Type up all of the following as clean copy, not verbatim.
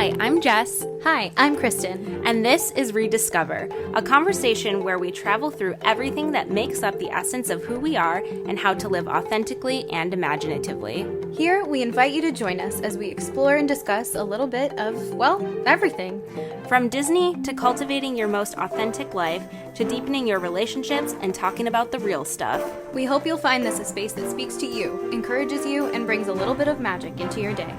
Hi, I'm Jess. Hi, I'm Kristen. And this is ReDIScover, a conversation where we travel through everything that makes up the essence of who we are and how to live authentically and imaginatively. Here, we invite you to join us as we explore and discuss a little bit of, well, everything. From Disney to cultivating your most authentic life to deepening your relationships and talking about the real stuff. We hope you'll find this a space that speaks to you, encourages you, and brings a little bit of magic into your day.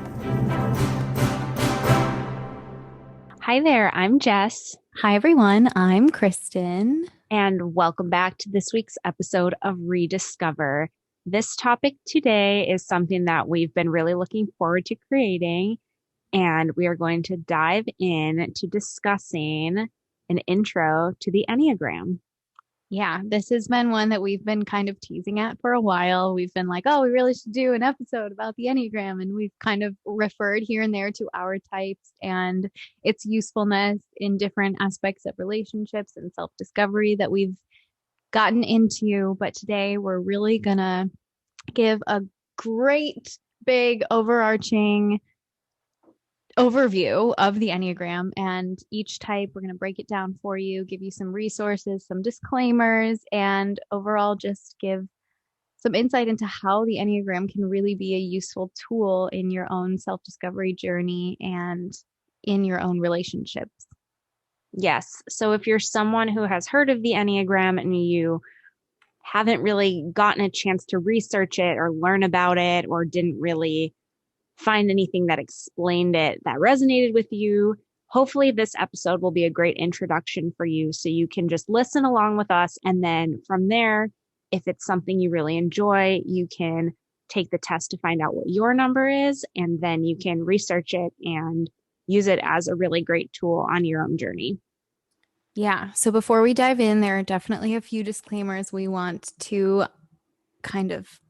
Hi there, I'm Jess. Hi, everyone. I'm Kristen. And welcome back to this week's episode of ReDIScover. This topic today is something that we've been really looking forward to creating, and we are going to dive in to discussing an intro to the Enneagram. Yeah, this has been one that we've been kind of teasing at for a while. We've been like, oh, we really should do an episode about the Enneagram. And we've kind of referred here and there to our types and its usefulness in different aspects of relationships and self-discovery that we've gotten into. But today we're really going to give a great big overarching overview of the Enneagram, and each type we're going to break it down for you, give you some resources, some disclaimers, and overall just give some insight into how the Enneagram can really be a useful tool in your own self-discovery journey and in your own relationships. Yes. So if you're someone who has heard of the Enneagram and you haven't really gotten a chance to research it or learn about it, or didn't really find anything that explained it that resonated with you, hopefully this episode will be a great introduction for you so you can just listen along with us. And then from there, if it's something you really enjoy, you can take the test to find out what your number is, and then you can research it and use it as a really great tool on your own journey. Yeah. So before we dive in, there are definitely a few disclaimers we want to kind of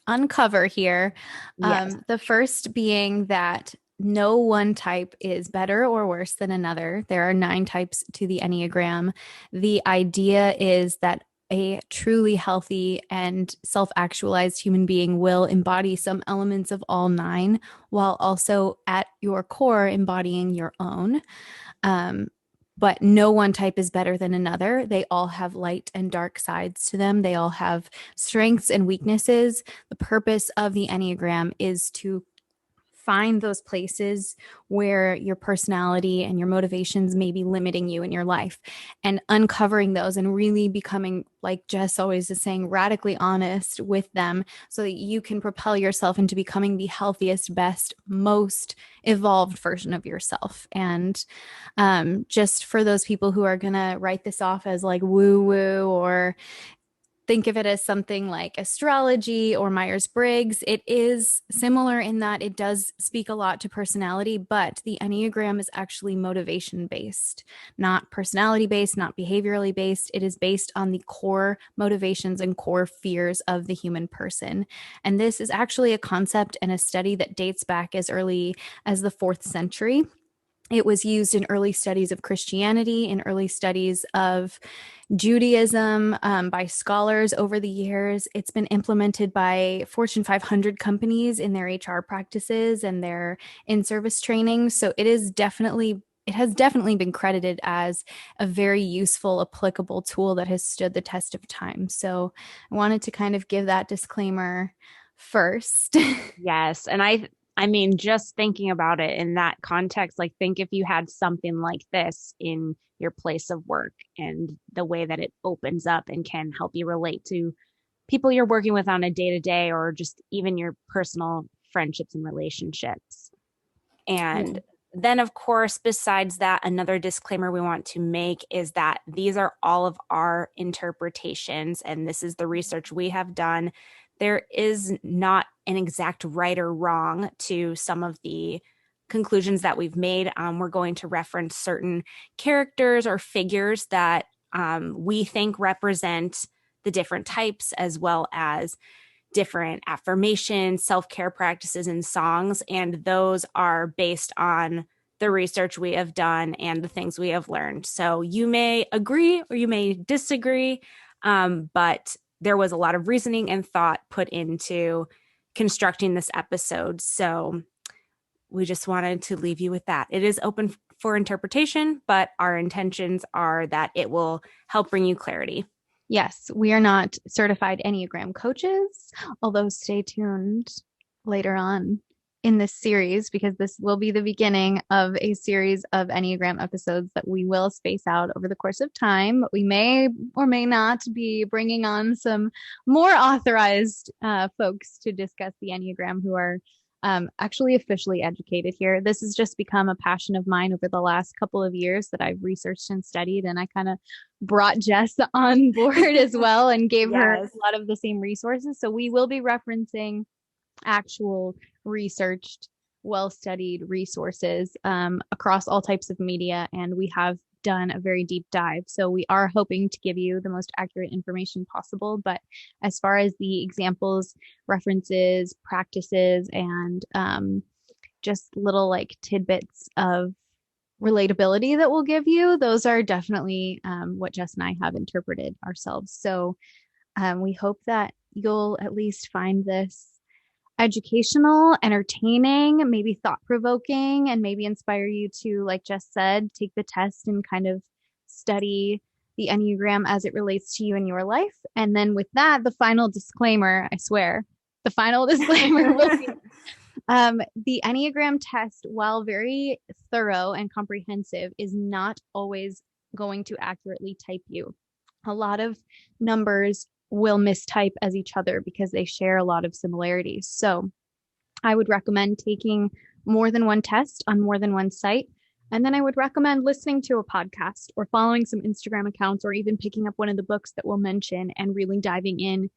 uncover here. Yes. The first being that no one type is better or worse than another. There are 9 types to the Enneagram. The idea is that a truly healthy and self-actualized human being will embody some elements of all 9, while also at your core embodying your own. But no one type is better than another. They all have light and dark sides to them. They all have strengths and weaknesses. The purpose of the Enneagram is to find those places where your personality and your motivations may be limiting you in your life, and uncovering those and really becoming, like Jess always is saying, radically honest with them so that you can propel yourself into becoming the healthiest, best, most evolved version of yourself. And just for those people who are going to write this off as like woo-woo or think of it as something like astrology or Myers-Briggs, it is similar in that it does speak a lot to personality, but the Enneagram is actually motivation-based, not personality-based, not behaviorally based. It is based on the core motivations and core fears of the human person. And this is actually a concept and a study that dates back as early as the 4th century. It was used in early studies of Christianity, in early studies of Judaism by scholars over the years. It's been implemented by Fortune 500 companies in their HR practices and their in-service training. So it has definitely been credited as a very useful, applicable tool that has stood the test of time. So I wanted to kind of give that disclaimer first. Yes. And I mean, just thinking about it in that context, like think if you had something like this in your place of work and the way that it opens up and can help you relate to people you're working with on a day-to-day, or just even your personal friendships and relationships. And then, of course, besides that, another disclaimer we want to make is that these are all of our interpretations, and this is the research we have done. There is not an exact right or wrong to some of the conclusions that we've made. We're going to reference certain characters or figures that we think represent the different types, as well as different affirmations, self-care practices, and songs. And those are based on the research we have done and the things we have learned. So you may agree or you may disagree, but there was a lot of reasoning and thought put into constructing this episode. So we just wanted to leave you with that. It is open for interpretation, but our intentions are that it will help bring you clarity. Yes, we are not certified Enneagram coaches, although stay tuned later on in this series because this will be the beginning of a series of Enneagram episodes that we will space out over the course of time. We may or may not be bringing on some more authorized folks to discuss the Enneagram who are actually officially educated here. This has just become a passion of mine over the last couple of years that I've researched and studied, and I kind of brought Jess on board as well and gave her a lot of the same resources. So we will be referencing actual researched, well-studied resources across all types of media, and we have done a very deep dive. So we are hoping to give you the most accurate information possible. But as far as the examples, references, practices, and just little like tidbits of relatability that we'll give you, those are definitely what Jess and I have interpreted ourselves. So we hope that you'll at least find this educational, entertaining, maybe thought-provoking, and maybe inspire you to, like Jess said, take the test and kind of study the Enneagram as it relates to you in your life. And then with that, the final disclaimer, I swear, the final disclaimer will be the Enneagram test, while very thorough and comprehensive, is not always going to accurately type you. A lot of numbers will mistype as each other because they share a lot of similarities. So I would recommend taking more than one test on more than one site. And then I would recommend listening to a podcast or following some Instagram accounts or even picking up one of the books that we'll mention and really diving in.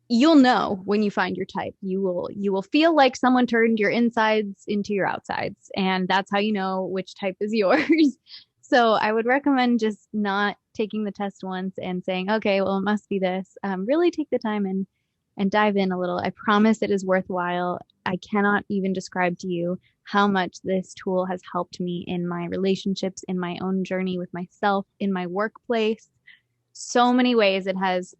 You'll know when you find your type. You will feel like someone turned your insides into your outsides. And that's how you know which type is yours. So I would recommend just not taking the test once and saying, okay, well, it must be this. Really take the time and dive in a little. I promise it is worthwhile. I cannot even describe to you how much this tool has helped me in my relationships, in my own journey with myself, in my workplace. So many ways it has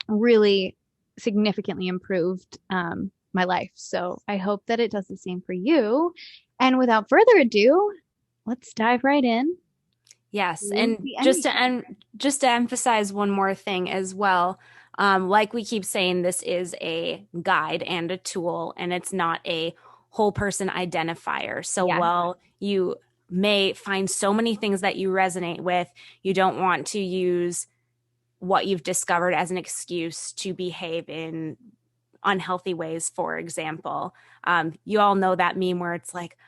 really significantly improved my life. So I hope that it does the same for you. And without further ado, let's dive right in. Yes, and just to emphasize one more thing as well, like we keep saying, this is a guide and a tool, and it's not a whole person identifier. So while you may find so many things that you resonate with, you don't want to use what you've discovered as an excuse to behave in unhealthy ways, for example. You all know that meme where it's like,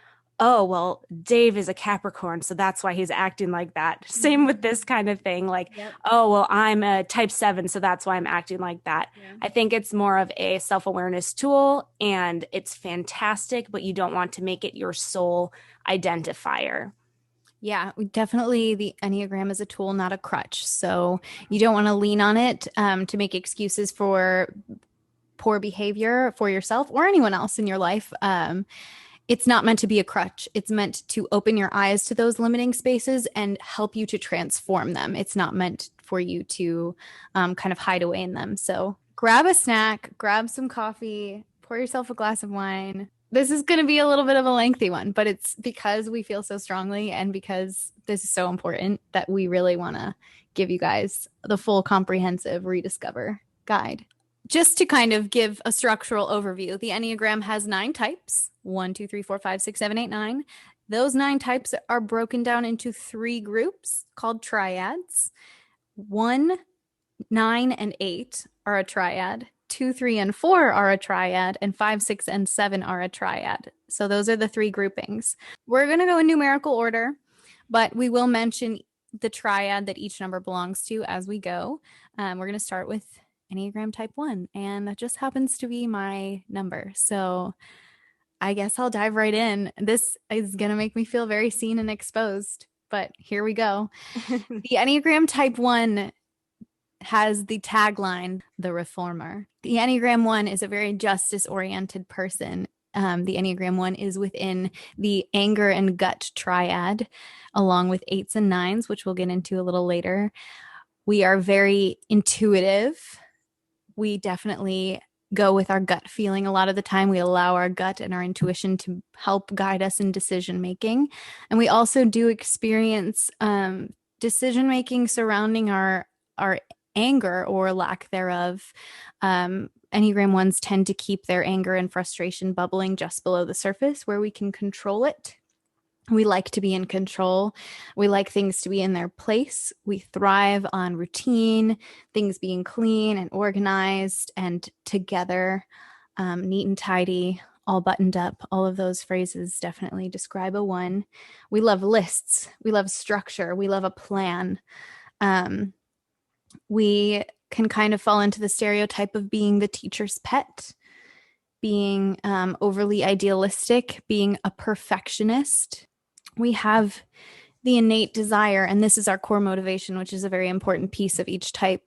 oh, well, Dave is a Capricorn, so that's why he's acting like that. Same with this kind of thing. Like, oh, well, I'm a type 7, so that's why I'm acting like that. I think it's more of a self-awareness tool, and it's fantastic, but you don't want to make it your sole identifier. Yeah, definitely the Enneagram is a tool, not a crutch. So you don't want to lean on it to make excuses for poor behavior for yourself or anyone else in your life. It's not meant to be a crutch. It's meant to open your eyes to those limiting spaces and help you to transform them. It's not meant for you to kind of hide away in them. So grab a snack, grab some coffee, pour yourself a glass of wine. This is going to be a little bit of a lengthy one, but it's because we feel so strongly and because this is so important that we really want to give you guys the full comprehensive ReDIScover guide. Just to kind of give a structural overview, the Enneagram has 9 types, 1, 2, 3, 4, 5, 6, 7, 8, 9. Those 9 types are broken down into 3 groups called triads. 1, 9, and 8 are a triad. 2, 3, and 4 are a triad, and 5, 6, and 7 are a triad. So those are the 3 groupings. We're going to go in numerical order, but we will mention the triad that each number belongs to as we go. We're going to start with Enneagram type 1, and that just happens to be my number. So I guess I'll dive right in. This is going to make me feel very seen and exposed, but here we go. The Enneagram type 1 has the tagline, the reformer. The Enneagram 1 is a very justice-oriented person. The Enneagram 1 is within the anger and gut triad, along with 8s and 9s, which we'll get into a little later. We are very intuitive. We definitely go with our gut feeling a lot of the time. We allow our gut and our intuition to help guide us in decision making. And we also do experience decision making surrounding our anger or lack thereof. Enneagram ones tend to keep their anger and frustration bubbling just below the surface where we can control it. We like to be in control. We like things to be in their place. We thrive on routine, things being clean and organized and together, neat and tidy, all buttoned up. All of those phrases definitely describe a one. We love lists. We love structure. We love a plan. We can kind of fall into the stereotype of being the teacher's pet, being overly idealistic, being a perfectionist. We have the innate desire, and this is our core motivation, which is a very important piece of each type,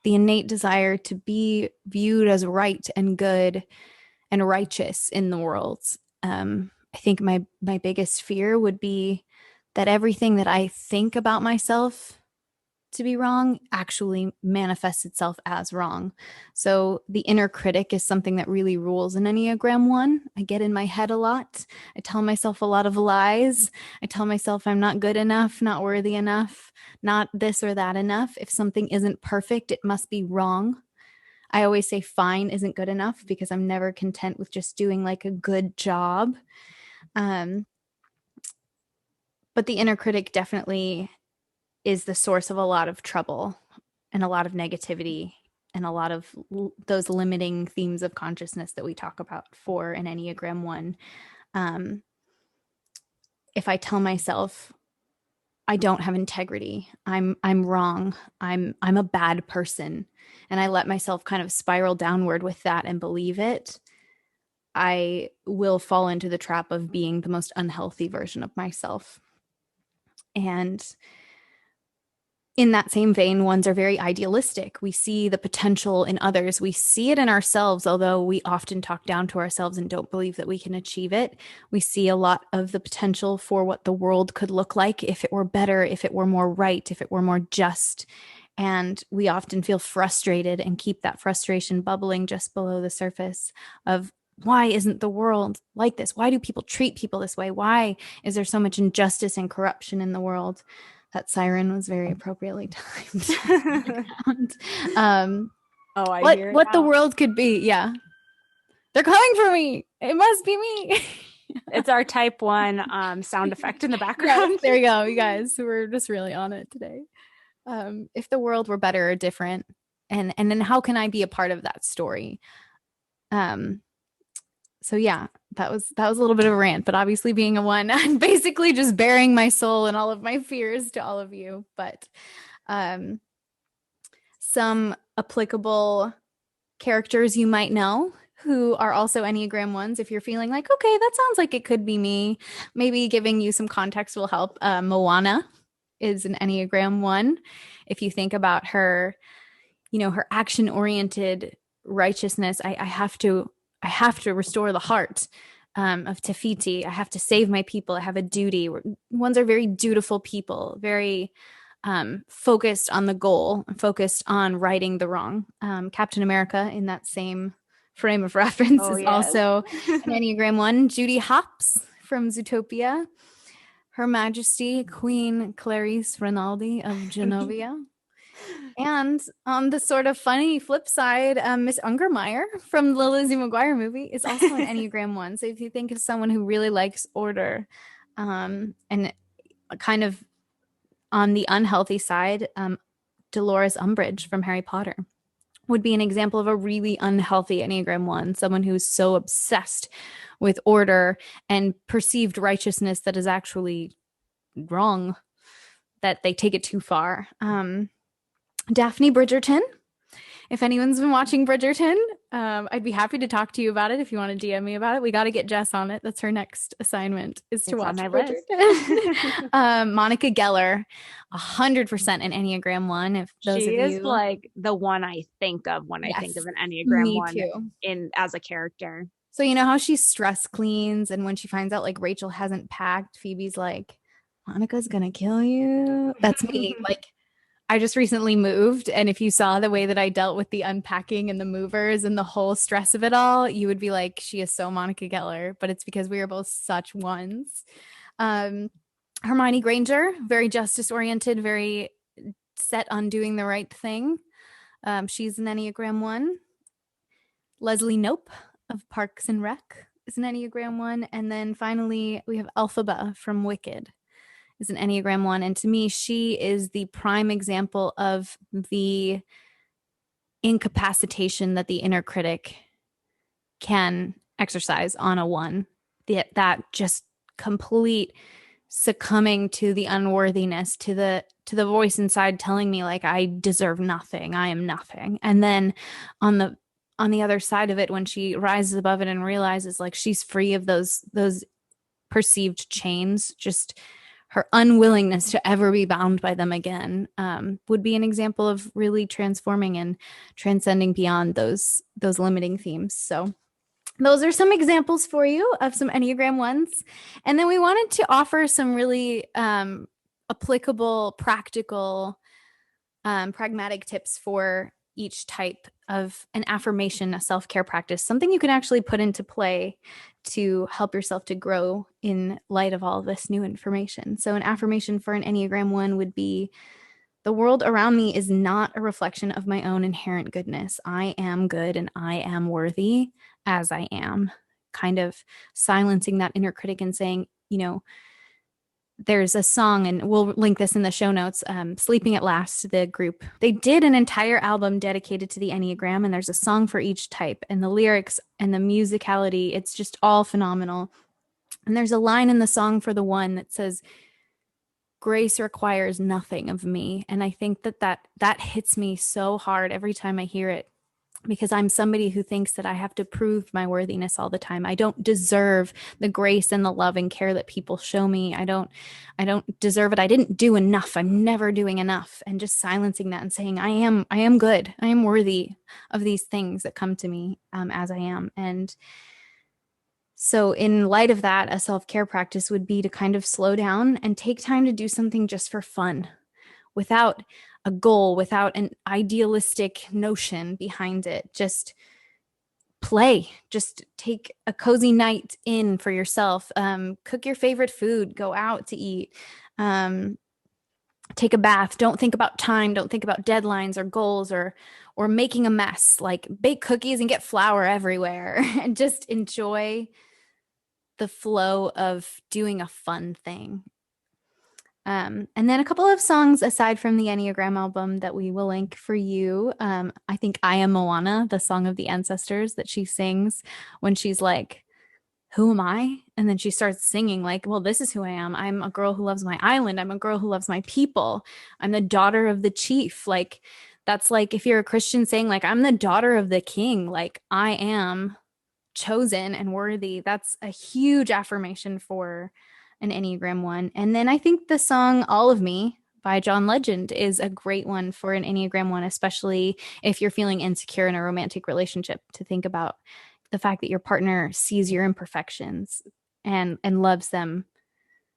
the innate desire to be viewed as right and good and righteous in the world. I think my biggest fear would be that everything that I think about myself to be wrong actually manifests itself as wrong. So the inner critic is something that really rules in Enneagram 1. I get in my head a lot. I tell myself a lot of lies. I tell myself I'm not good enough, not worthy enough, not this or that enough. If something isn't perfect, it must be wrong. I always say fine isn't good enough because I'm never content with just doing like a good job. But the inner critic definitely is the source of a lot of trouble and a lot of negativity and a lot of those limiting themes of consciousness that we talk about for an Enneagram 1. If I tell myself I don't have integrity, I'm wrong, I'm a bad person, and I let myself kind of spiral downward with that and believe it, I will fall into the trap of being the most unhealthy version of myself. And in that same vein, ones are very idealistic. We see the potential in others. We see it in ourselves, although we often talk down to ourselves and don't believe that we can achieve it. We see a lot of the potential for what the world could look like if it were better, if it were more right, if it were more just. And we often feel frustrated and keep that frustration bubbling just below the surface of, why isn't the world like this? Why do people treat people this way? Why is there so much injustice and corruption in the world? That siren was very appropriately timed. Oh, I hear it what now. the world could be. Yeah. They're coming for me. It must be me. It's our type 1 sound effect in the background. Yes, there you go, you guys. We're just really on it today. If the world were better or different, and then how can I be a part of that story? So yeah, that was a little bit of a rant, but obviously being a 1, I'm basically just bearing my soul and all of my fears to all of you. But some applicable characters you might know who are also Enneagram 1s, if you're feeling like, okay, that sounds like it could be me, maybe giving you some context will help. Moana is an Enneagram 1. If you think about her, her action-oriented righteousness, I have to restore the heart of Te Fiti. I have to save my people. I have a duty. Ones are very dutiful people, very focused on the goal, focused on righting the wrong. Captain America, in that same frame of reference, is also an Enneagram 1. Judy Hopps from Zootopia. Her Majesty, Queen Clarice Rinaldi of Genovia. And on the sort of funny flip side, Miss Ungermeyer from the Lizzie McGuire movie is also an Enneagram 1. So if you think of someone who really likes order, and kind of on the unhealthy side, Dolores Umbridge from Harry Potter would be an example of a really unhealthy Enneagram 1, someone who's so obsessed with order and perceived righteousness that is actually wrong, that they take it too far. Daphne Bridgerton. If anyone's been watching Bridgerton, I'd be happy to talk to you about it if you want to DM me about it. We got to get Jess on it. That's her next assignment, is to watch Bridgerton. Monica Geller, 100% an Enneagram 1. If those she of is you... like the one I think of when I think of an Enneagram me 1 too. as a character. So you know how she stress cleans, and when she finds out like Rachel hasn't packed, Phoebe's like, Monica's gonna kill you. That's me. Like, I just recently moved, and if you saw the way that I dealt with the unpacking and the movers and the whole stress of it all, you would be like, she is so Monica Geller, but it's because we are both such ones. Um, Hermione Granger, very justice oriented, very set on doing the right thing. She's an Enneagram 1. Leslie Nope of Parks and Rec is an Enneagram 1. And then finally, we have Elphaba from Wicked is an Enneagram 1. And to me, she is the prime example of the incapacitation that the inner critic can exercise on a 1. That just complete succumbing to the unworthiness, to the voice inside telling me like I deserve nothing, I am nothing. And then on the other side of it, when she rises above it and realizes like she's free of those perceived chains, just her unwillingness to ever be bound by them again, would be an example of really transforming and transcending beyond those limiting themes. So those are some examples for you of some Enneagram 1s. And then we wanted to offer some really applicable, practical, pragmatic tips for each type of an affirmation, a self-care practice, something you can actually put into play to help yourself to grow in light of all of this new information. So an affirmation for an Enneagram 1 would be, the world around me is not a reflection of my own inherent goodness. I am good and I am worthy as I am. Kind of silencing that inner critic and saying, there's a song, and we'll link this in the show notes, Sleeping at Last, the group. They did an entire album dedicated to the Enneagram, and there's a song for each type, and the lyrics and the musicality, it's just all phenomenal. And there's a line in the song for the 1 that says, grace requires nothing of me. And I think that hits me so hard every time I hear it, because I'm somebody who thinks that I have to prove my worthiness all the time. I don't deserve the grace and the love and care that people show me. I don't deserve it. I didn't do enough. I'm never doing enough. And just silencing that and saying, I am good. I am worthy of these things that come to me as I am. And so in light of that, a self-care practice would be to kind of slow down and take time to do something just for fun, without a goal, without an idealistic notion behind it. Just play. Just take a cozy night in for yourself. Cook your favorite food. Go out to eat. Take a bath. Don't think about time. Don't think about deadlines or goals or making a mess. Like, bake cookies and get flour everywhere and just enjoy the flow of doing a fun thing. And then a couple of songs aside from the Enneagram album that we will link for you. I think I Am Moana, the song of the ancestors that she sings when she's like, who am I? And then she starts singing like, well, this is who I am. I'm a girl who loves my island. I'm a girl who loves my people. I'm the daughter of the chief. Like, that's like if you're a Christian saying like, I'm the daughter of the king. Like, I am chosen and worthy. That's a huge affirmation for an Enneagram 1. And then I think the song All of Me by John Legend is a great one for an Enneagram 1, especially if you're feeling insecure in a romantic relationship, to think about the fact that your partner sees your imperfections and loves them,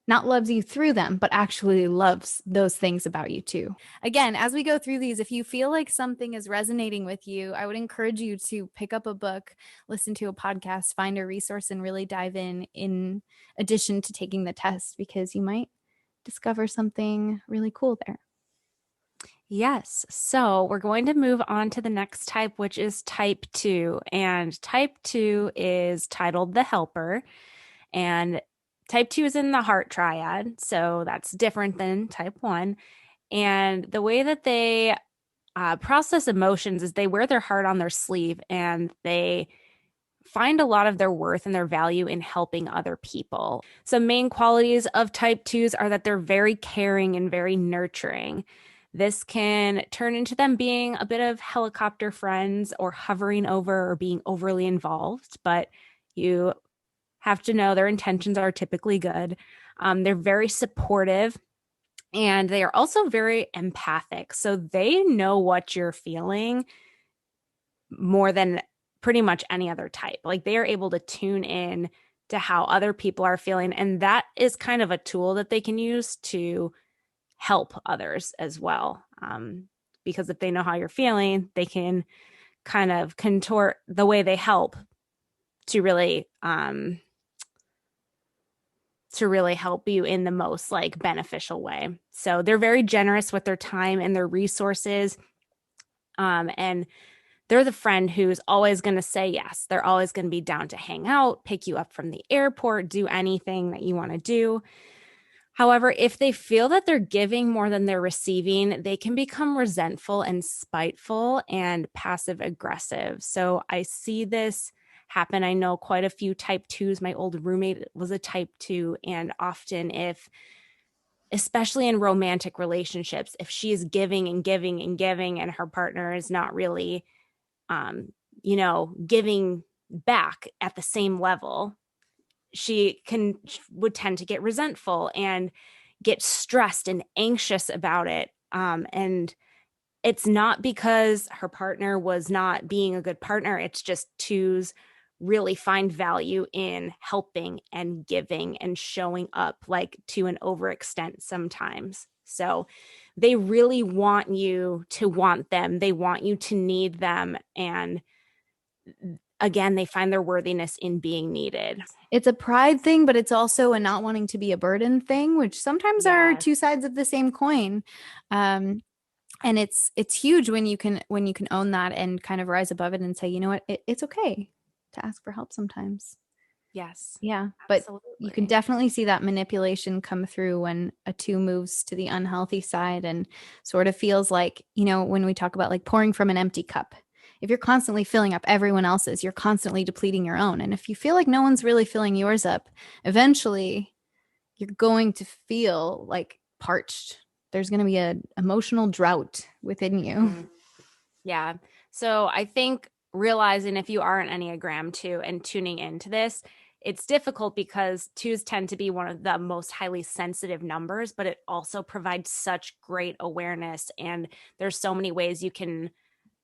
not loves you through them, but actually loves those things about you too. Again, as we go through these, if you feel like something is resonating with you, I would encourage you to pick up a book, listen to a podcast, find a resource, and really dive in addition to taking the test, because you might discover something really cool there. Yes. So we're going to move on to the next type, which is type 2. And type 2 is titled The Helper. And type 2 is in the heart triad. So that's different than type 1. And the way that they process emotions is they wear their heart on their sleeve, and they find a lot of their worth and their value in helping other people. Some main qualities of type 2s are that they're very caring and very nurturing. This can turn into them being a bit of helicopter friends or hovering over or being overly involved, but you have to know their intentions are typically good. They're very supportive, and they are also very empathic. So they know what you're feeling more than pretty much any other type. Like, they are able to tune in to how other people are feeling. And that is kind of a tool that they can use to help others as well. Because if they know how you're feeling, they can kind of contort the way they help to really help you in the most like beneficial way. So they're very generous with their time and their resources. And they're the friend who's always going to say yes. They're always going to be down to hang out, pick you up from the airport, do anything that you want to do. However, if they feel that they're giving more than they're receiving, they can become resentful and spiteful and passive aggressive. So I see this happen. I know quite a few type 2s. My old roommate was a type 2. And often especially in romantic relationships, if she is giving and giving and giving and her partner is not really, giving back at the same level, she would tend to get resentful and get stressed and anxious about it. And it's not because her partner was not being a good partner. It's just twos really find value in helping and giving and showing up, like to an overextent sometimes. So they really want you to want them. They want you to need them. And again, they find their worthiness in being needed. It's a pride thing, but it's also a not wanting to be a burden thing, which sometimes are two sides of the same coin. And it's huge when you can own that and kind of rise above it and say, you know what, it's okay to ask for help sometimes. Yes. Yeah. But absolutely. You can definitely see that manipulation come through when a 2 moves to the unhealthy side and sort of feels like, when we talk about like pouring from an empty cup, if you're constantly filling up everyone else's, you're constantly depleting your own. And if you feel like no one's really filling yours up, eventually you're going to feel like parched. There's going to be an emotional drought within you. Mm-hmm. Yeah. So I think realizing if you are an Enneagram 2 and tuning into this, it's difficult because 2s tend to be one of the most highly sensitive numbers, but it also provides such great awareness. And there's so many ways you can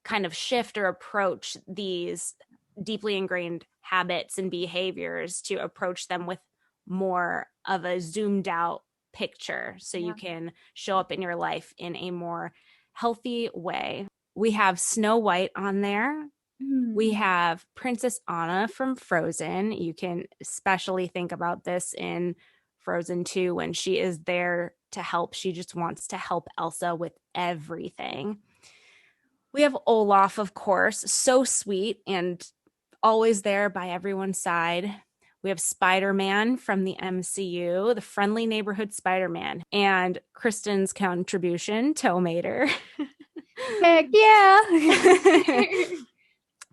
kind of shift or approach these deeply ingrained habits and behaviors to approach them with more of a zoomed out picture so you can show up in your life in a more healthy way. We have Snow White on there. We have Princess Anna from Frozen. You can especially think about this in Frozen 2 when she is there to help. She just wants to help Elsa with everything. We have Olaf, of course, so sweet and always there by everyone's side. We have Spider-Man from the MCU, the friendly neighborhood Spider-Man, and Kristen's contribution, Tomater. Heck yeah.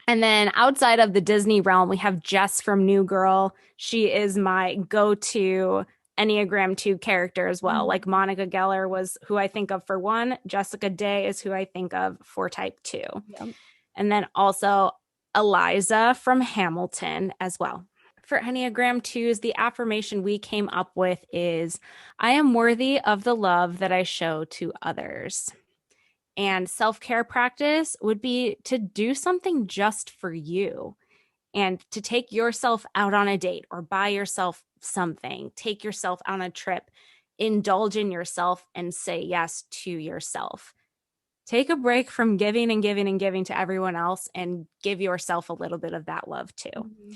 And then outside of the Disney realm, we have Jess from New Girl. She is my go-to Enneagram 2 character as well. Like Monica Geller was who I think of for 1. Jessica Day is who I think of for type 2. Yep. And then also Eliza from Hamilton as well. For Enneagram 2s, the affirmation we came up with is, I am worthy of the love that I show to others. And self-care practice would be to do something just for you and to take yourself out on a date or buy yourself something, take yourself on a trip, indulge in yourself and say yes to yourself. Take a break from giving and giving and giving to everyone else and give yourself a little bit of that love too. Mm-hmm.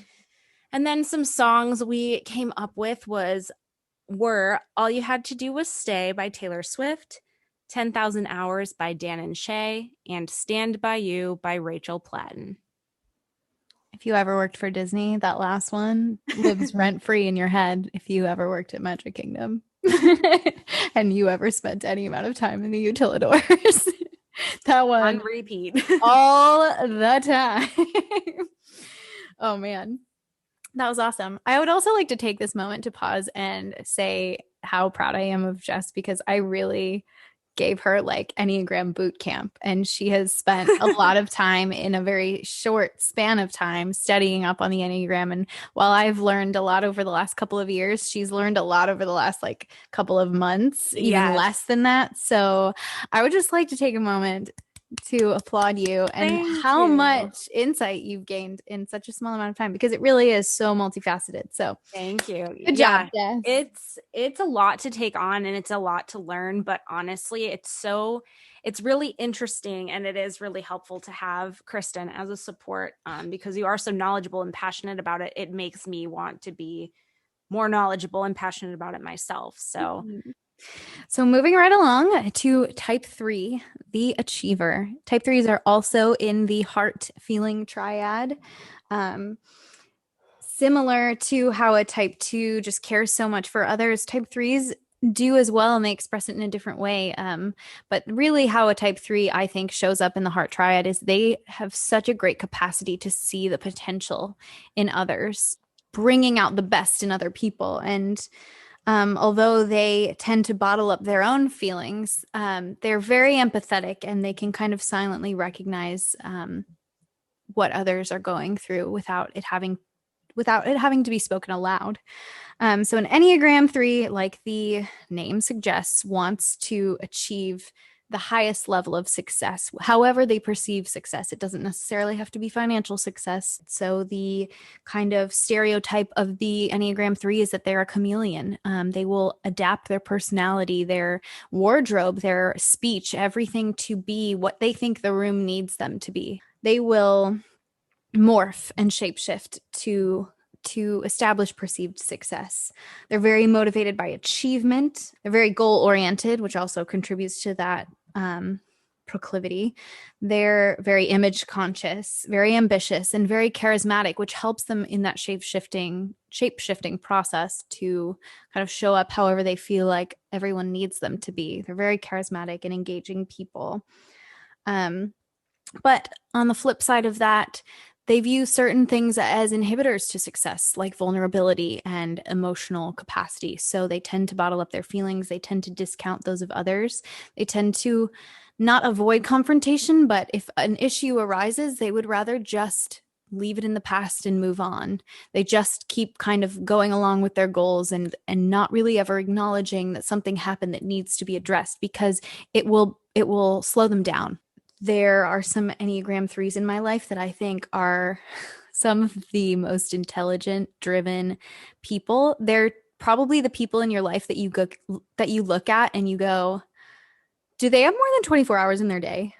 And then some songs we came up with were All You Had to Do Was Stay by Taylor Swift, 10,000 Hours by Dan and Shay, and Stand By You by Rachel Platten. If you ever worked for Disney, that last one lives rent-free in your head if you ever worked at Magic Kingdom and you ever spent any amount of time in the Utilidors. That one. On repeat. All the time. Oh, man. That was awesome. I would also like to take this moment to pause and say how proud I am of Jess because I really gave her like Enneagram boot camp and she has spent a lot of time in a very short span of time studying up on the Enneagram. And while I've learned a lot over the last couple of years, she's learned a lot over the last like couple of months, even less than that. So I would just like to take a moment to applaud you and Thank how you. much insight you've gained in such a small amount of time, because it really is so multifaceted. So Thank you. good job, Yeah, Jess. it's a lot to take on and it's a lot to learn, but honestly, it's really interesting and it is really helpful to have Kristen as a support because you are so knowledgeable and passionate about it. It makes me want to be more knowledgeable and passionate about it myself. So, So moving right along to type 3, the achiever. Type 3s are also in the heart feeling triad. Um, Similar to how a type 2 just cares so much for others, type 3s do as well, and they express it in a different way. But really, how a type 3, I think, shows up in the heart triad is they have such a great capacity to see the potential in others, bringing out the best in other people. And although they tend to bottle up their own feelings, they're very empathetic and they can kind of silently recognize what others are going through without it having to be spoken aloud. So an Enneagram 3, like the name suggests, wants to achieve the highest level of success, however they perceive success. It doesn't necessarily have to be financial success. So the kind of stereotype of the Enneagram 3 is that they're a chameleon. They will adapt their personality, their wardrobe, their speech, everything to be what they think the room needs them to be. They will morph and shapeshift to establish perceived success. They're very motivated by achievement. They're very goal oriented, which also contributes to that proclivity. They're very image conscious, very ambitious, and very charismatic, which helps them in that shape shifting process to kind of show up however they feel like everyone needs them to be. They're very charismatic and engaging people. But on the flip side of that, they view certain things as inhibitors to success, like vulnerability and emotional capacity. So they tend to bottle up their feelings. They tend to discount those of others. They tend to not avoid confrontation, but if an issue arises, they would rather just leave it in the past and move on. They just keep kind of going along with their goals and not really ever acknowledging that something happened that needs to be addressed, because it will slow them down. There are some Enneagram 3s in my life that I think are some of the most intelligent, driven people. They're probably the people in your life that you look at and you go, do they have more than 24 hours in their day?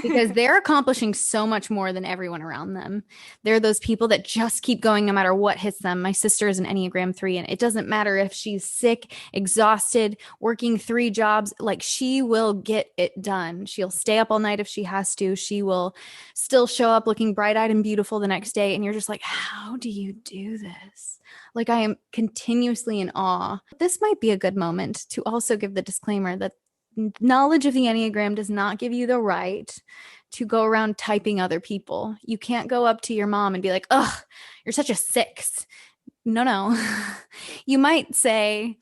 Because they're accomplishing so much more than everyone around them. They're those people that just keep going no matter what hits them. My sister is an Enneagram 3, and it doesn't matter if she's sick, exhausted, working 3 jobs, like she will get it done. She'll stay up all night if she has to. She will still show up looking bright-eyed and beautiful the next day. And you're just like, how do you do this? Like, I am continuously in awe. This might be a good moment to also give the disclaimer that knowledge of the Enneagram does not give you the right to go around typing other people. You can't go up to your mom and be like, ugh, you're such a 6. No. You might say,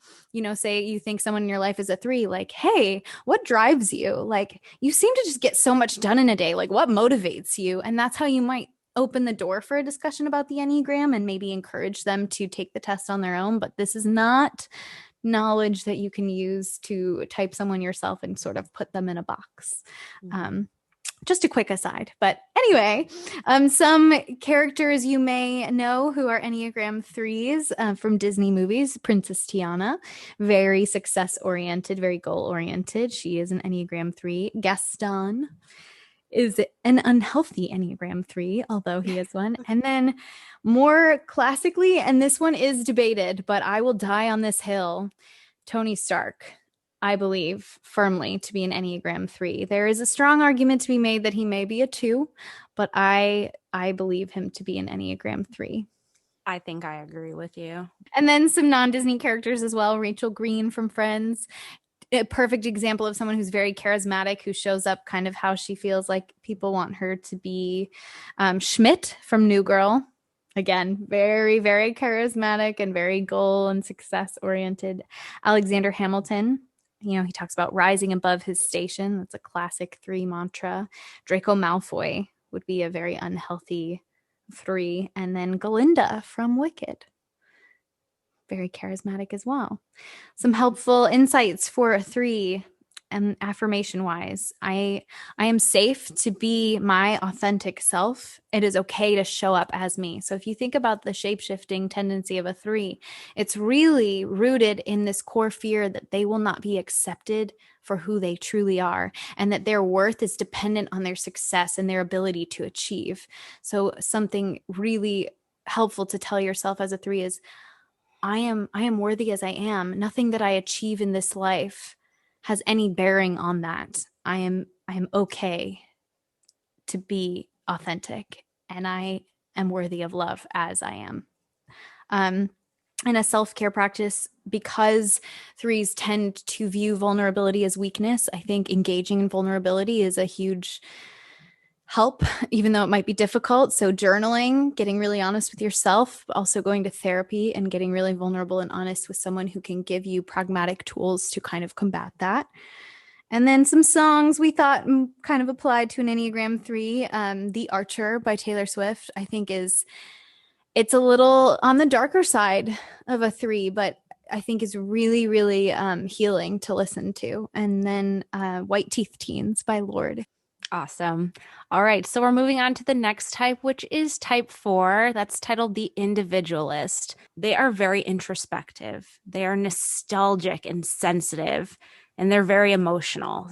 say you think someone in your life is a 3, like, hey, what drives you? Like, you seem to just get so much done in a day. Like, what motivates you? And that's how you might open the door for a discussion about the Enneagram and maybe encourage them to take the test on their own. But this is not knowledge that you can use to type someone yourself and sort of put them in a box. Just a quick aside. But anyway, some characters you may know who are Enneagram 3s from Disney movies. Princess Tiana, very success oriented, very goal oriented. She is an Enneagram 3. Gaston is an unhealthy Enneagram 3, although he is one. And then more classically, and this one is debated, but I will die on this hill, Tony Stark, I believe firmly to be an Enneagram 3. There is a strong argument to be made that he may be a 2, but I believe him to be an Enneagram 3. I think I agree with you. And then some non-Disney characters as well. Rachel Green from Friends, a perfect example of someone who's very charismatic, who shows up kind of how she feels like people want her to be. Schmidt from New Girl, again, very, very charismatic and very goal and success oriented. Alexander Hamilton, he talks about rising above his station. That's a classic 3 mantra. Draco Malfoy would be a very unhealthy 3. And then Glinda from Wicked, very charismatic as well. Some helpful insights for a 3. and affirmation wise, I am safe to be my authentic self. It is okay to show up as me. So if you think about the shape-shifting tendency of a 3, it's really rooted in this core fear that they will not be accepted for who they truly are, and that their worth is dependent on their success and their ability to achieve. So something really helpful to tell yourself as a 3 is, I am worthy as I am. Nothing that I achieve in this life has any bearing on that. I am okay to be authentic, and I am worthy of love as I am. Um, in a self-care practice, because 3s tend to view vulnerability as weakness, I think engaging in vulnerability is a huge help, even though it might be difficult. So journaling, getting really honest with yourself, also going to therapy and getting really vulnerable and honest with someone who can give you pragmatic tools to kind of combat that. And then some songs we thought kind of applied to an Enneagram 3. The Archer by Taylor Swift, I think it's a little on the darker side of a 3, but I think is really, really healing to listen to. And then White Teeth Teens by Lorde. Awesome. All right. So we're moving on to the next type, which is type 4. That's titled the individualist. They are very introspective. They are nostalgic and sensitive, and they're very emotional.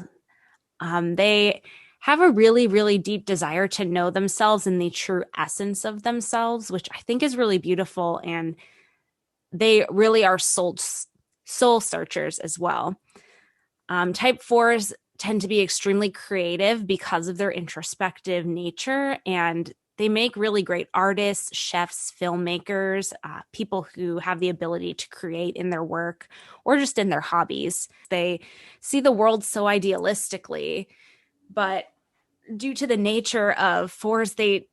They have a really, really deep desire to know themselves and the true essence of themselves, which I think is really beautiful. And they really are soul searchers as well. Type 4s tend to be extremely creative because of their introspective nature, and they make really great artists, chefs, filmmakers, people who have the ability to create in their work or just in their hobbies. They see the world so idealistically, but due to the nature of 4s, they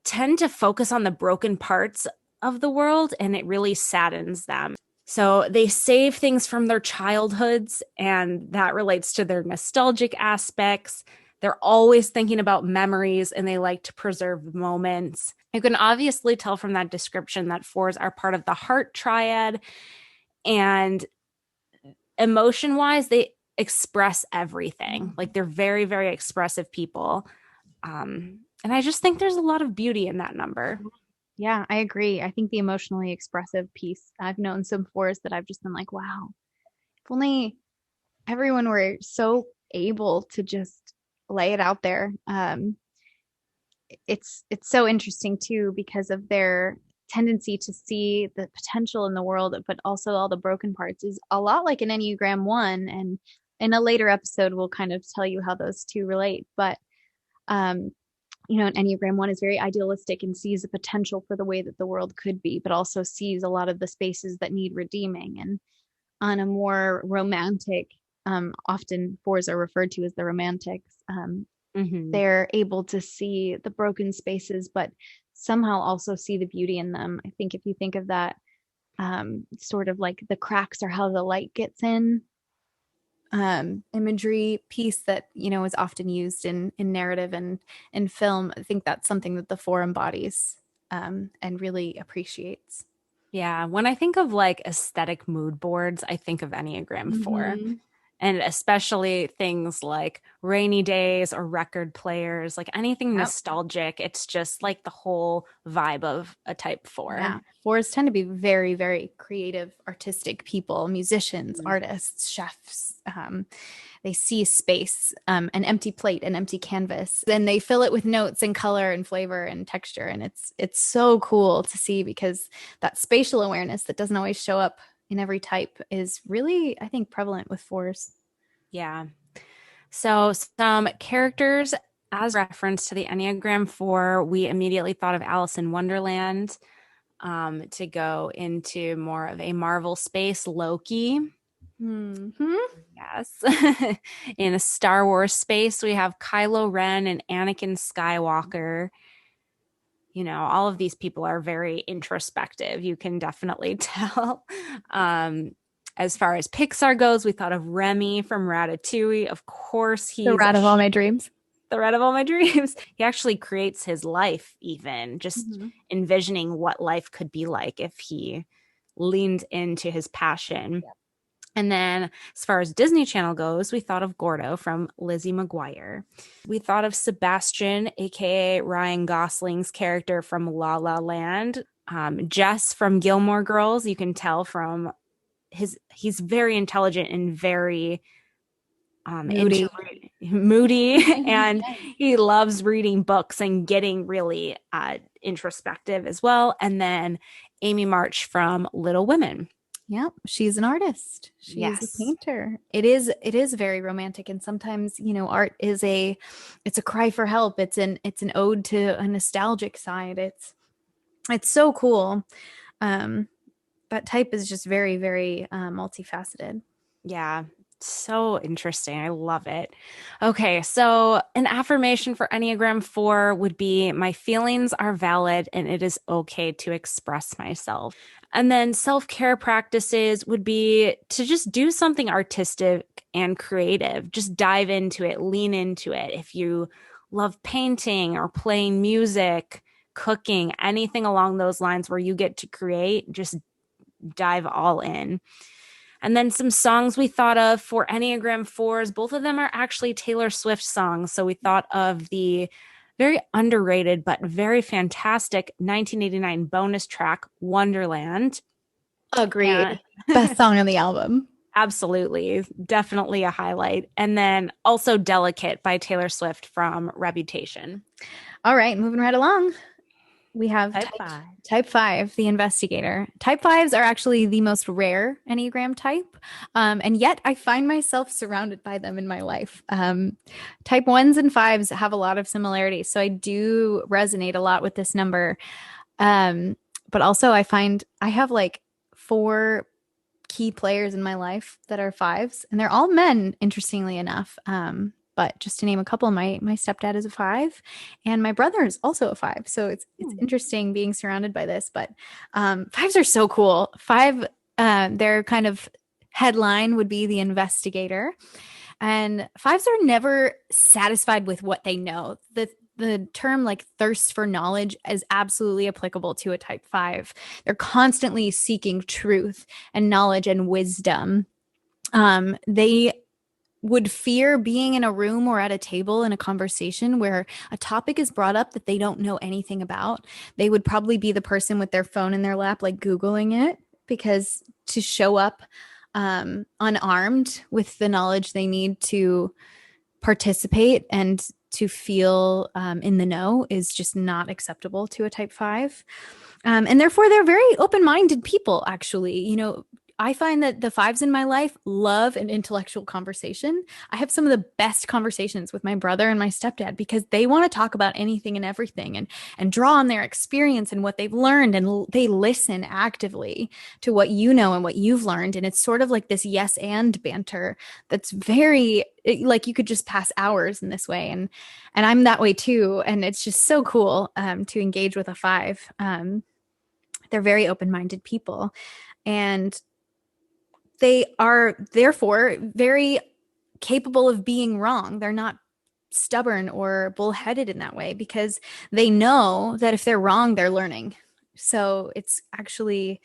tend to focus on the broken parts of the world, and it really saddens them. So they save things from their childhoods, and that relates to their nostalgic aspects. They're always thinking about memories, and they like to preserve moments. You can obviously tell from that description that 4s are part of the heart triad, and emotion-wise, they express everything. Like, they're very, very expressive people. And I just think there's a lot of beauty in that number. Yeah, I agree. I think the emotionally expressive piece, I've known some 4s that I've just been like, wow, if only everyone were so able to just lay it out there. It's so interesting too because of their tendency to see the potential in the world, but also all the broken parts is a lot like an Enneagram 1. And in a later episode, we'll kind of tell you how those two relate. But um, an Enneagram 1 is very idealistic and sees the potential for the way that the world could be, but also sees a lot of the spaces that need redeeming. And on a more romantic, often 4s are referred to as the romantics, they're able to see the broken spaces, but somehow also see the beauty in them. I think if you think of that sort of like the cracks are how the light gets in, imagery piece that is often used in narrative and in film, I think that's something that the 4 embodies and really appreciates. Yeah, when I think of like aesthetic mood boards, I think of Enneagram 4. And especially things like rainy days or record players, like anything nostalgic. It's just like the whole vibe of a type 4. Yeah. 4s tend to be very, very creative, artistic people, musicians, artists, chefs. They see space, an empty plate, an empty canvas, then they fill it with notes and color and flavor and texture. And it's so cool to see because that spatial awareness that doesn't always show up in every type is really, I think, prevalent with 4s. Yeah. So some characters as reference to the Enneagram 4, we immediately thought of Alice in Wonderland. To go into more of a Marvel space, Loki. Yes. In a Star Wars space, we have Kylo Ren and Anakin Skywalker. All of these people are very introspective. You can definitely tell. As far as Pixar goes, we thought of Remy from Ratatouille. Of course, he's the rat of all my dreams. The rat of all my dreams. He actually creates his life, even just envisioning what life could be like if he leaned into his passion. And then as far as Disney Channel goes, we thought of Gordo from Lizzie McGuire. We thought of Sebastian, aka Ryan Gosling's character from La La Land. Jess from Gilmore Girls, you can tell from he's very intelligent and very Moody. moody, and he loves reading books and getting really introspective as well. And then Amy March from Little Women. Yep, she's an artist. She is a Yes. painter. It is very romantic, and sometimes, art is it's a cry for help. It's an ode to a nostalgic side. It's so cool. Um, that type is just very, very multifaceted. Yeah. So interesting. I love it. Okay, so an affirmation for Enneagram 4 would be my feelings are valid and it is okay to express myself. And then self-care practices would be to just do something artistic and creative. Just dive into it, lean into it. If you love painting or playing music, cooking, anything along those lines where you get to create, just dive all in. And then some songs we thought of for Enneagram 4s. Both of them are actually Taylor Swift songs. So we thought of the very underrated but very fantastic 1989 bonus track, Wonderland. Agreed. And Best song on the album. absolutely, definitely a highlight. And then also Delicate by Taylor Swift from Reputation. All right, moving right along. We have Type 5. type 5, the investigator. Type 5s are actually the most rare Enneagram type. And yet I find myself surrounded by them in my life. Type 1s and 5s have a lot of similarities. So I do resonate a lot with this number. But also I find I have like 4 key players in my life that are 5s, and they're all men, interestingly enough. But just to name a couple, my stepdad is a 5, and my brother is also a 5. So it's interesting being surrounded by this. But 5s are so cool. 5, their kind of headline would be the investigator, and 5s are never satisfied with what they know. The term like thirst for knowledge is absolutely applicable to a type 5. They're constantly seeking truth and knowledge and wisdom. They would fear being in a room or at a table in a conversation where a topic is brought up that they don't know anything about. They would probably be the person with their phone in their lap, like Googling it, because to show up unarmed with the knowledge they need to participate and to feel in the know is just not acceptable to a type 5. And therefore, they're very open-minded people, actually. I find that the 5s in my life love an intellectual conversation. I have some of the best conversations with my brother and my stepdad because they want to talk about anything and everything and draw on their experience and what they've learned. And they listen actively to what you know and what you've learned. And it's sort of like this yes and banter that's very, like you could just pass hours in this way. And I'm that way too. And it's just so cool to engage with a 5. They're very open-minded people. And they are therefore very capable of being wrong. They're not stubborn or bullheaded in that way because they know that if they're wrong, they're learning. So it's actually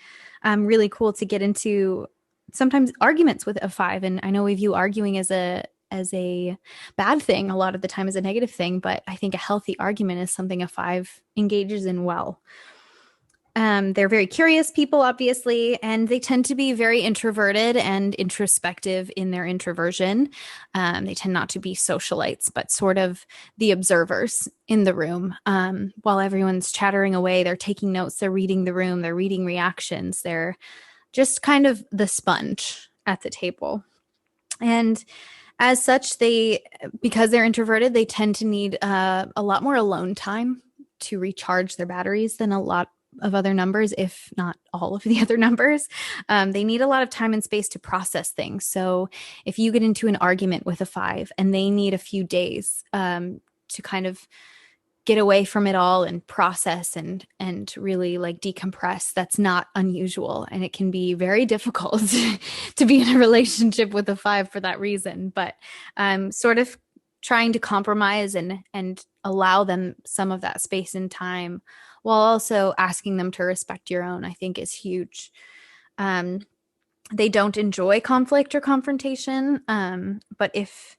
really cool to get into sometimes arguments with a 5. And I know we view arguing as a bad thing a lot of the time, as a negative thing, but I think a healthy argument is something a 5 engages in well. They're very curious people, obviously, and they tend to be very introverted and introspective in their introversion. They tend not to be socialites, but sort of the observers in the room. While everyone's chattering away, they're taking notes, they're reading the room, they're reading reactions. They're just kind of the sponge at the table. And as such, because they're introverted, they tend to need a lot more alone time to recharge their batteries than a lot of other numbers, if not all of the other numbers. They need a lot of time and space to process things. So if you get into an argument with a 5 and they need a few days to kind of get away from it all and process and really like decompress, that's not unusual. And it can be very difficult to be in a relationship with a 5 for that reason. But sort of trying to compromise and allow them some of that space and time while also asking them to respect your own, I think is huge. They don't enjoy conflict or confrontation, but if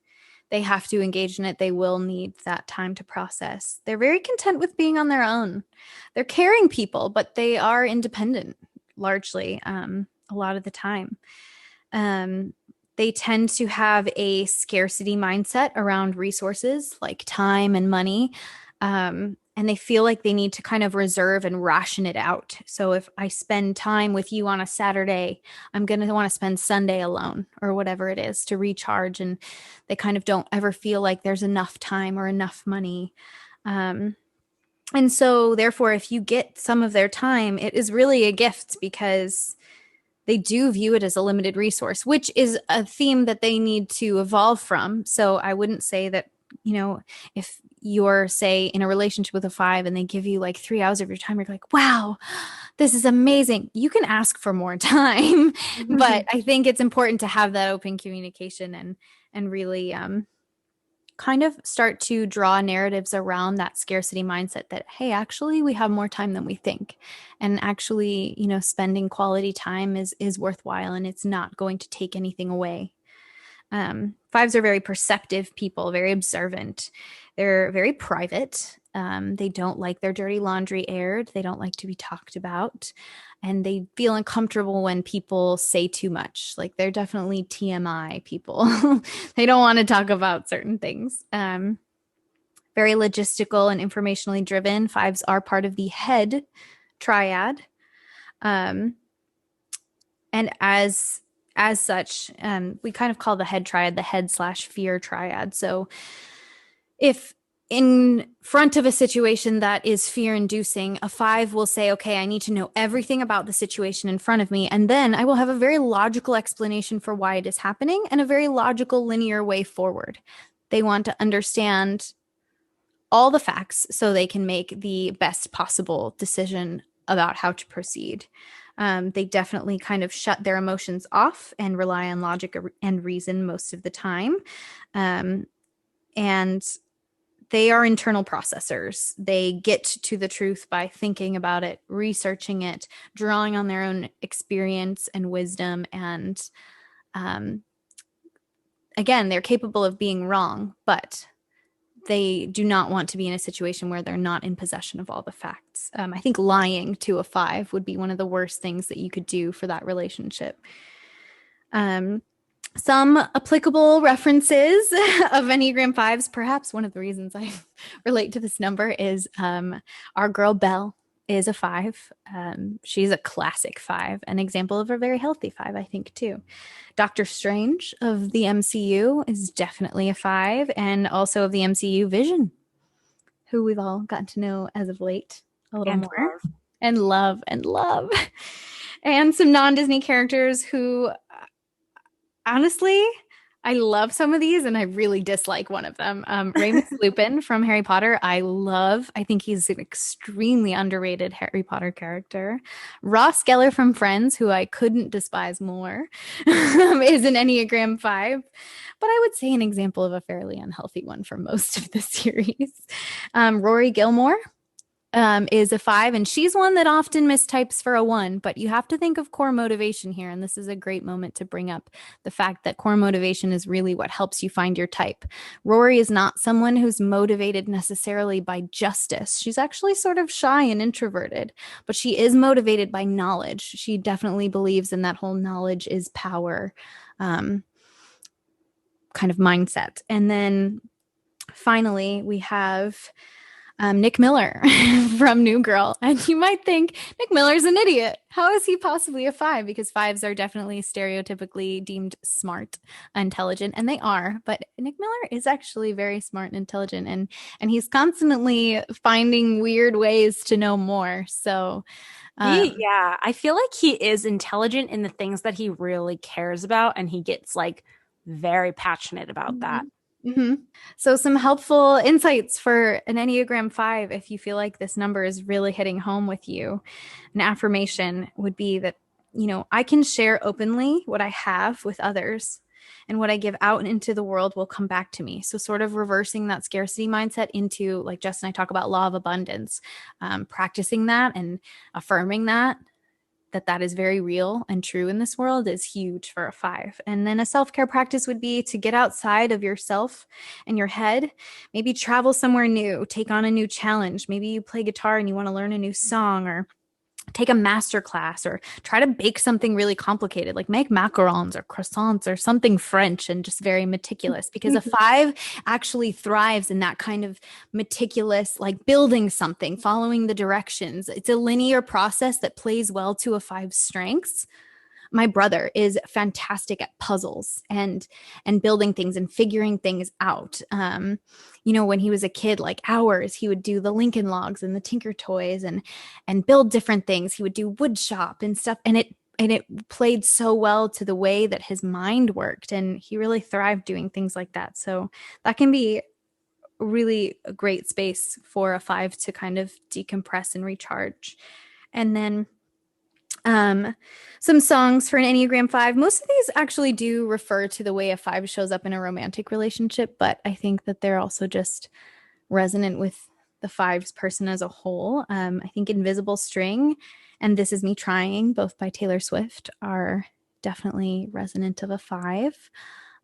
they have to engage in it, they will need that time to process. They're very content with being on their own. They're caring people, but they are independent largely, a lot of the time. Um, they tend to have a scarcity mindset around resources like time and money. And they feel like they need to kind of reserve and ration it out. So if I spend time with you on a Saturday, I'm going to want to spend Sunday alone or whatever it is to recharge. And they kind of don't ever feel like there's enough time or enough money. Um, and so, therefore, if you get some of their time, it is really a gift because they do view it as a limited resource, which is a theme that they need to evolve from. So I wouldn't say that, if you're, say, in a relationship with a 5 and they give you like 3 hours of your time, you're like, wow, this is amazing. You can ask for more time. But I think it's important to have that open communication and really kind of start to draw narratives around that scarcity mindset that, hey, actually, we have more time than we think. And actually, spending quality time is worthwhile and it's not going to take anything away. 5s are very perceptive people, very observant. They're very private. They don't like their dirty laundry aired. They don't like to be talked about. And they feel uncomfortable when people say too much. Like they're definitely TMI people. They don't want to talk about certain things. Very logistical and informationally driven. 5s are part of the head triad. And as such, we kind of call the head triad the head/fear triad. So if in front of a situation that is fear-inducing, a 5 will say, okay, I need to know everything about the situation in front of me, and then I will have a very logical explanation for why it is happening and a very logical, linear way forward. They want to understand all the facts so they can make the best possible decision about how to proceed. They definitely kind of shut their emotions off and rely on logic and reason most of the time. And they are internal processors. They get to the truth by thinking about it, researching it, drawing on their own experience and wisdom. And again, they're capable of being wrong, but they do not want to be in a situation where they're not in possession of all the facts. I think lying to a 5 would be one of the worst things that you could do for that relationship. Some applicable references of Enneagram 5s, perhaps one of the reasons I relate to this number is our girl Belle is a 5. She's a classic 5, an example of a very healthy 5, I think, too. Doctor Strange of the MCU is definitely a 5, and also of the MCU Vision, who we've all gotten to know as of late a little And more. love. And love and love. And some non-Disney characters who, honestly, I love some of these and I really dislike one of them. Remus Lupin from Harry Potter, I think he's an extremely underrated Harry Potter character. Ross Geller from Friends, who I couldn't despise more, is an Enneagram 5, but I would say an example of a fairly unhealthy one for most of the series. Rory Gilmore is a 5, and she's one that often mistypes for a 1, but you have to think of core motivation here, and this is a great moment to bring up the fact that core motivation is really what helps you find your type. Rory is not someone who's motivated necessarily by justice. She's actually sort of shy and introverted, but she is motivated by knowledge. She definitely believes in that whole knowledge is power kind of mindset. And then finally, we have Nick Miller from New Girl. And you might think, Nick Miller's an idiot. How is he possibly a 5? Because 5s are definitely stereotypically deemed smart, intelligent, and they are. But Nick Miller is actually very smart and intelligent, and he's constantly finding weird ways to know more. So Yeah, I feel like he is intelligent in the things that he really cares about, and he gets like very passionate about that. Mm-hmm. So some helpful insights for an Enneagram 5 if you feel like this number is really hitting home with you. An affirmation would be that, I can share openly what I have with others, and what I give out into the world will come back to me. So sort of reversing that scarcity mindset into, like Jess and I talk about, law of abundance, practicing that and affirming that that is very real and true in this world is huge for a 5. And then a self-care practice would be to get outside of yourself and your head, maybe travel somewhere new, take on a new challenge. Maybe you play guitar and you want to learn a new song, or take a master class, or try to bake something really complicated, like make macarons or croissants or something French and just very meticulous, because a 5 actually thrives in that kind of meticulous, like building something, following the directions. It's a linear process that plays well to a 5's strengths. My brother is fantastic at puzzles and building things and figuring things out. When he was a kid, like ours, he would do the Lincoln Logs and the Tinker Toys and build different things. He would do wood shop and stuff, and it played so well to the way that his mind worked, and he really thrived doing things like that. So that can be really a great space for a 5 to kind of decompress and recharge. And then some songs for an Enneagram 5. Most of these actually do refer to the way a 5 shows up in a romantic relationship, but I think that they're also just resonant with the 5's person as a whole. I think Invisible String and This Is Me Trying, both by Taylor Swift, are definitely resonant of a 5.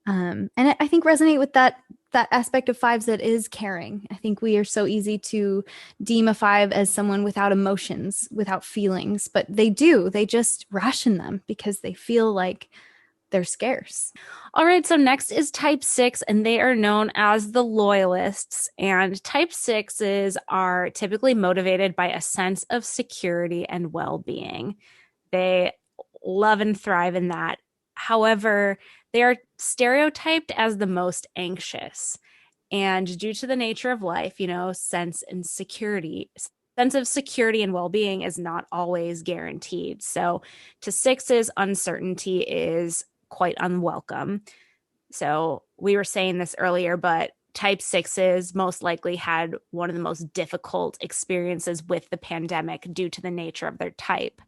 And I think resonate with that aspect of 5s that is caring. I think we are so easy to deem a 5 as someone without emotions, without feelings, but they do. They just ration them because they feel like they're scarce. All right, so next is type 6, and they are known as the loyalists. And type 6s are typically motivated by a sense of security and well-being. They love and thrive in that. However, they are stereotyped as the most anxious. And due to the nature of life, sense of security and well-being is not always guaranteed. So to 6s, uncertainty is quite unwelcome. So we were saying this earlier, but type 6s most likely had one of the most difficult experiences with the pandemic due to the nature of their type.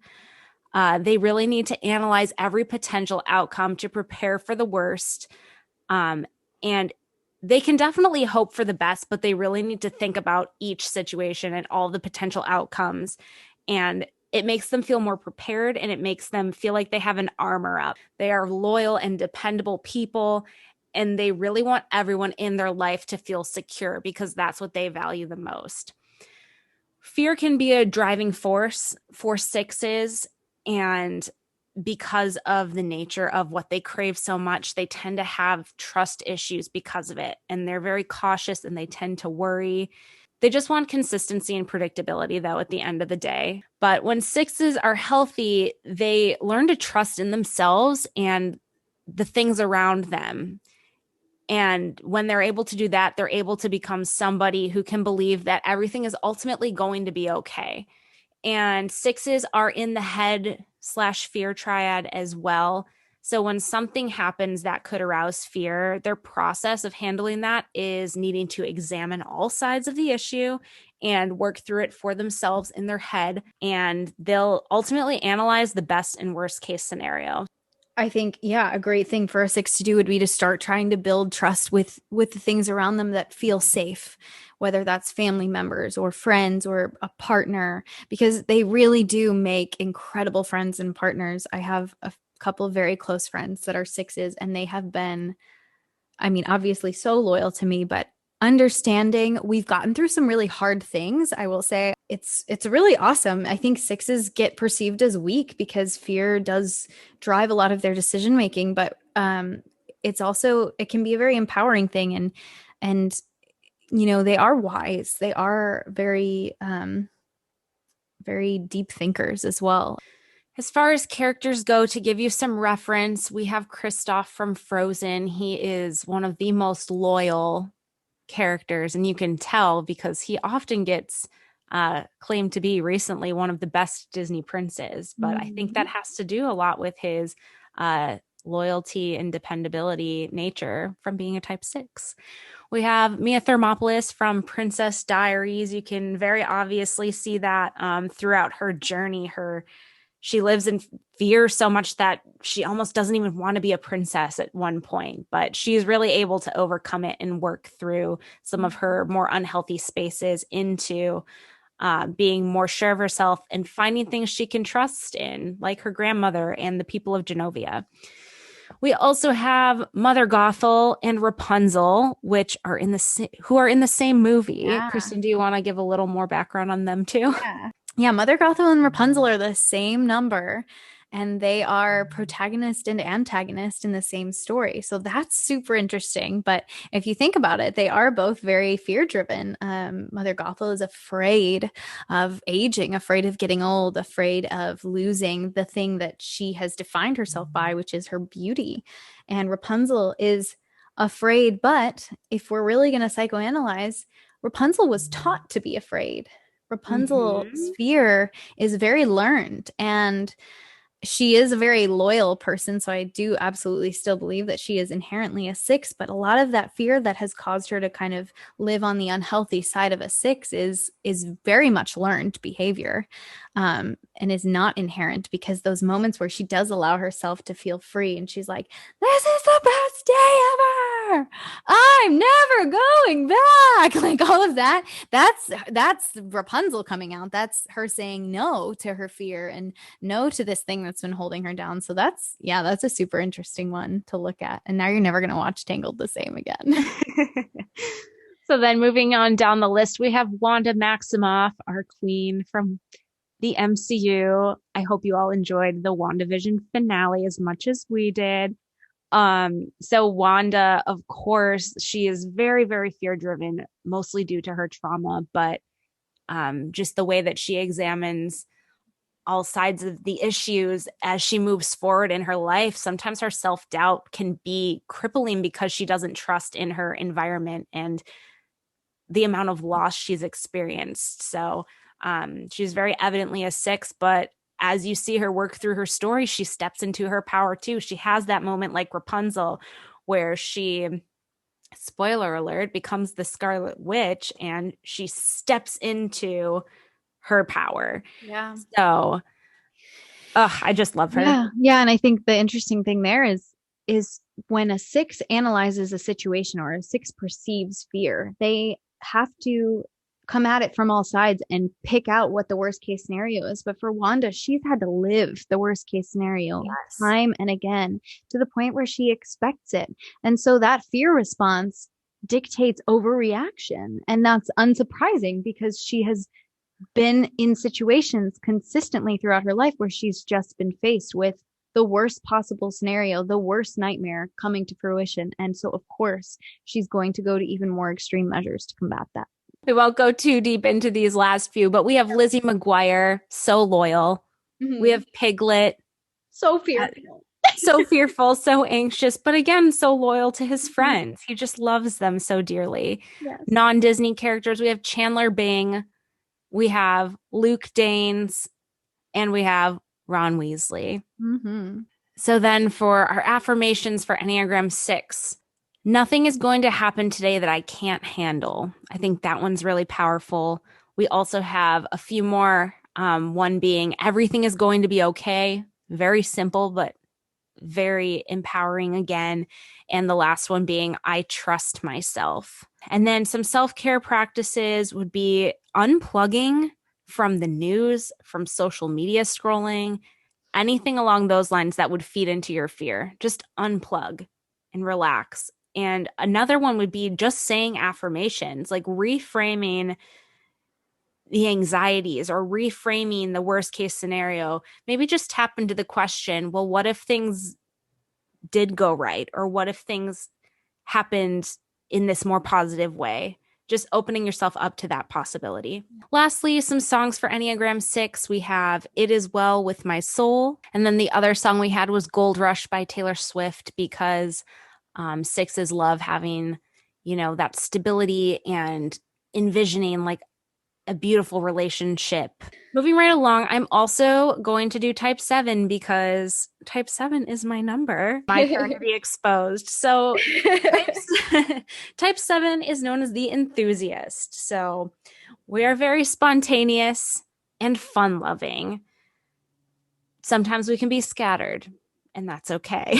They really need to analyze every potential outcome to prepare for the worst. And they can definitely hope for the best, but they really need to think about each situation and all the potential outcomes. And it makes them feel more prepared, and it makes them feel like they have an armor up. They are loyal and dependable people, and they really want everyone in their life to feel secure because that's what they value the most. Fear can be a driving force for 6s, and because of the nature of what they crave so much, they tend to have trust issues because of it. And they're very cautious, and they tend to worry. They just want consistency and predictability, though, at the end of the day. But when 6s are healthy, they learn to trust in themselves and the things around them. And when they're able to do that, they're able to become somebody who can believe that everything is ultimately going to be okay. And 6s are in the head/fear triad as well. So when something happens that could arouse fear, their process of handling that is needing to examine all sides of the issue and work through it for themselves in their head. And they'll ultimately analyze the best and worst case scenario. I think, yeah, a great thing for a 6 to do would be to start trying to build trust with the things around them that feel safe, whether that's family members or friends or a partner, because they really do make incredible friends and partners. I have a couple of very close friends that are 6s, and they have been, obviously so loyal to me, but understanding. We've gotten through some really hard things. I will say it's really awesome. I think 6s get perceived as weak because fear does drive a lot of their decision making, but it can be a very empowering thing. And they are wise. They are very very deep thinkers as well. As far as characters go, to give you some reference, we have Kristoff from Frozen. He is one of the most loyal characters, and you can tell because he often gets claimed to be recently one of the best Disney princes. But I think that has to do a lot with his loyalty and dependability nature from being a type 6. We have Mia Thermopolis from Princess Diaries. You can very obviously see that throughout her journey. She lives in fear so much that she almost doesn't even want to be a princess at one point, but she's really able to overcome it and work through some of her more unhealthy spaces into being more sure of herself and finding things she can trust in, like her grandmother and the people of Genovia. We also have Mother Gothel and Rapunzel, which are who are in the same movie. Yeah. Kristen, do you want to give a little more background on them too? Yeah. Yeah, Mother Gothel and Rapunzel are the same number, and they are protagonist and antagonist in the same story. So that's super interesting. But if you think about it, they are both very fear-driven. Mother Gothel is afraid of aging, afraid of getting old, afraid of losing the thing that she has defined herself by, which is her beauty. And Rapunzel is afraid, but if we're really going to psychoanalyze, Rapunzel was taught to be afraid. Rapunzel's Mhm. fear is very learned, and she is a very loyal person. So I do absolutely still believe that she is inherently a six, but a lot of that fear that has caused her to kind of live on the unhealthy side of a six is very much learned behavior, and is not inherent, because those moments where she does allow herself to feel free and she's like, this is the best day ever. I'm never going back. Like all of that. That's Rapunzel coming out. That's her saying no to her fear and no to this thing that's been holding her down. So that's a super interesting one to look at. And now you're never going to watch Tangled the same again. So then moving on down the list, we have Wanda Maximoff, our queen from the MCU. I hope you all enjoyed the WandaVision finale as much as we did. So Wanda, of course, she is very, very fear driven, mostly due to her trauma, but just the way that she examines all sides of the issues as she moves forward in her life. Sometimes her self-doubt can be crippling because she doesn't trust in her environment and the amount of loss she's experienced. So she's very evidently a six, but as you see her work through her story, she steps into her power too. She has that moment like Rapunzel where she, spoiler alert, becomes the Scarlet Witch and she steps into her power. Yeah. So I just love her. Yeah. Yeah. And I think the interesting thing there is when a six analyzes a situation or a six perceives fear, they have to come at it from all sides and pick out what the worst case scenario is. But for Wanda, she's had to live the worst case scenario Yes. time and again to the point where she expects it. And so that fear response dictates overreaction. And that's unsurprising because she has been in situations consistently throughout her life where she's just been faced with the worst possible scenario, the worst nightmare coming to fruition. And so, of course, she's going to go to even more extreme measures to combat that. We won't go too deep into these last few, but we have Lizzie McGuire, so loyal. Mm-hmm. We have Piglet, so fearful. So fearful, so anxious, but again, so loyal to his friends. He just loves them so dearly. Yes. Non-Disney characters, we have Chandler Bing, we have Luke Danes, and we have Ron Weasley. Mm-hmm. So then for our affirmations for Enneagram 6, nothing is going to happen today that I can't handle. I think that one's really powerful. We also have a few more, one being everything is going to be okay. Very simple, but very empowering again. And the last one being I trust myself. And then some self-care practices would be unplugging from the news, from social media scrolling, anything along those lines that would feed into your fear. Just unplug and relax. And another one would be just saying affirmations, like reframing the anxieties or reframing the worst case scenario. Maybe just tap into the question, well, what if things did go right? Or what if things happened in this more positive way? Just opening yourself up to that possibility. Lastly, some songs for Enneagram 6. We have It Is Well With My Soul. And then the other song we had was Gold Rush by Taylor Swift, because sixes love having, that stability and envisioning like a beautiful relationship. Moving right along, I'm also going to do type 7 because type 7 is my number. My turn to be exposed. So type 7 is known as the enthusiast. So we are very spontaneous and fun loving. Sometimes we can be scattered, and that's okay.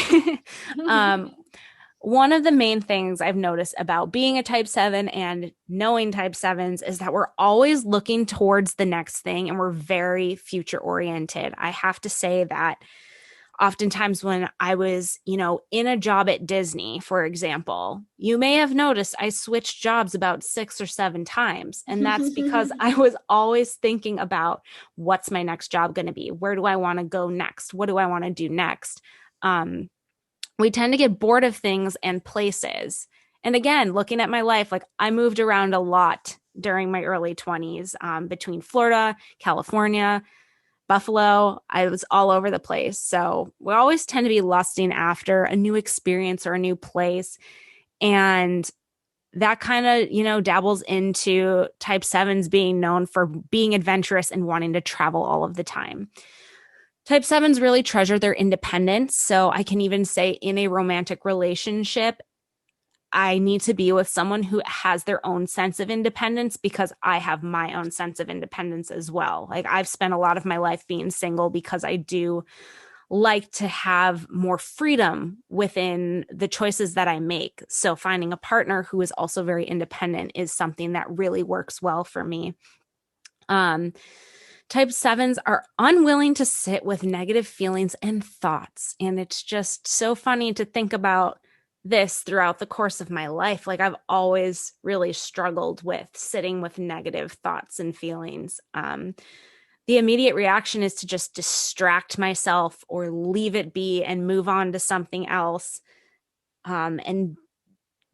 One of the main things I've noticed about being a type 7 and knowing type 7s is that we're always looking towards the next thing and we're very future oriented. I have to say that oftentimes when I was, in a job at Disney, for example, you may have noticed I switched jobs about 6 or 7 times. And that's because I was always thinking about what's my next job going to be? Where do I want to go next? What do I want to do next? We tend to get bored of things and places. And again, looking at my life, like I moved around a lot during my early 20s, between Florida, California, Buffalo. I was all over the place. So we always tend to be lusting after a new experience or a new place. And that kind of, dabbles into type 7s being known for being adventurous and wanting to travel all of the time. Type 7s really treasure their independence. So I can even say in a romantic relationship, I need to be with someone who has their own sense of independence because I have my own sense of independence as well. Like I've spent a lot of my life being single because I do like to have more freedom within the choices that I make. So finding a partner who is also very independent is something that really works well for me. Type 7s are unwilling to sit with negative feelings and thoughts. And it's just so funny to think about this throughout the course of my life. Like I've always really struggled with sitting with negative thoughts and feelings. The immediate reaction is to just distract myself or leave it be and move on to something else. And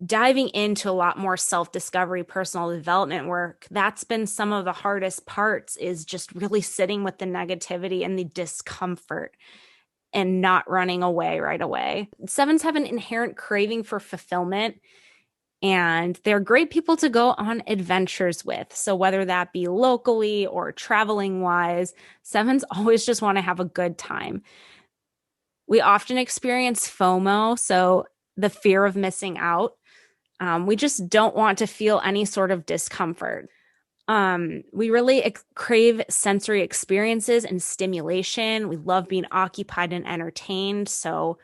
diving into a lot more self-discovery, personal development work, that's been some of the hardest parts, is just really sitting with the negativity and the discomfort and not running away right away. 7s have an inherent craving for fulfillment, and they're great people to go on adventures with. So whether that be locally or traveling wise, 7s always just want to have a good time. We often experience FOMO, so the fear of missing out. We just don't want to feel any sort of discomfort. We really crave sensory experiences and stimulation. We love being occupied and entertained. So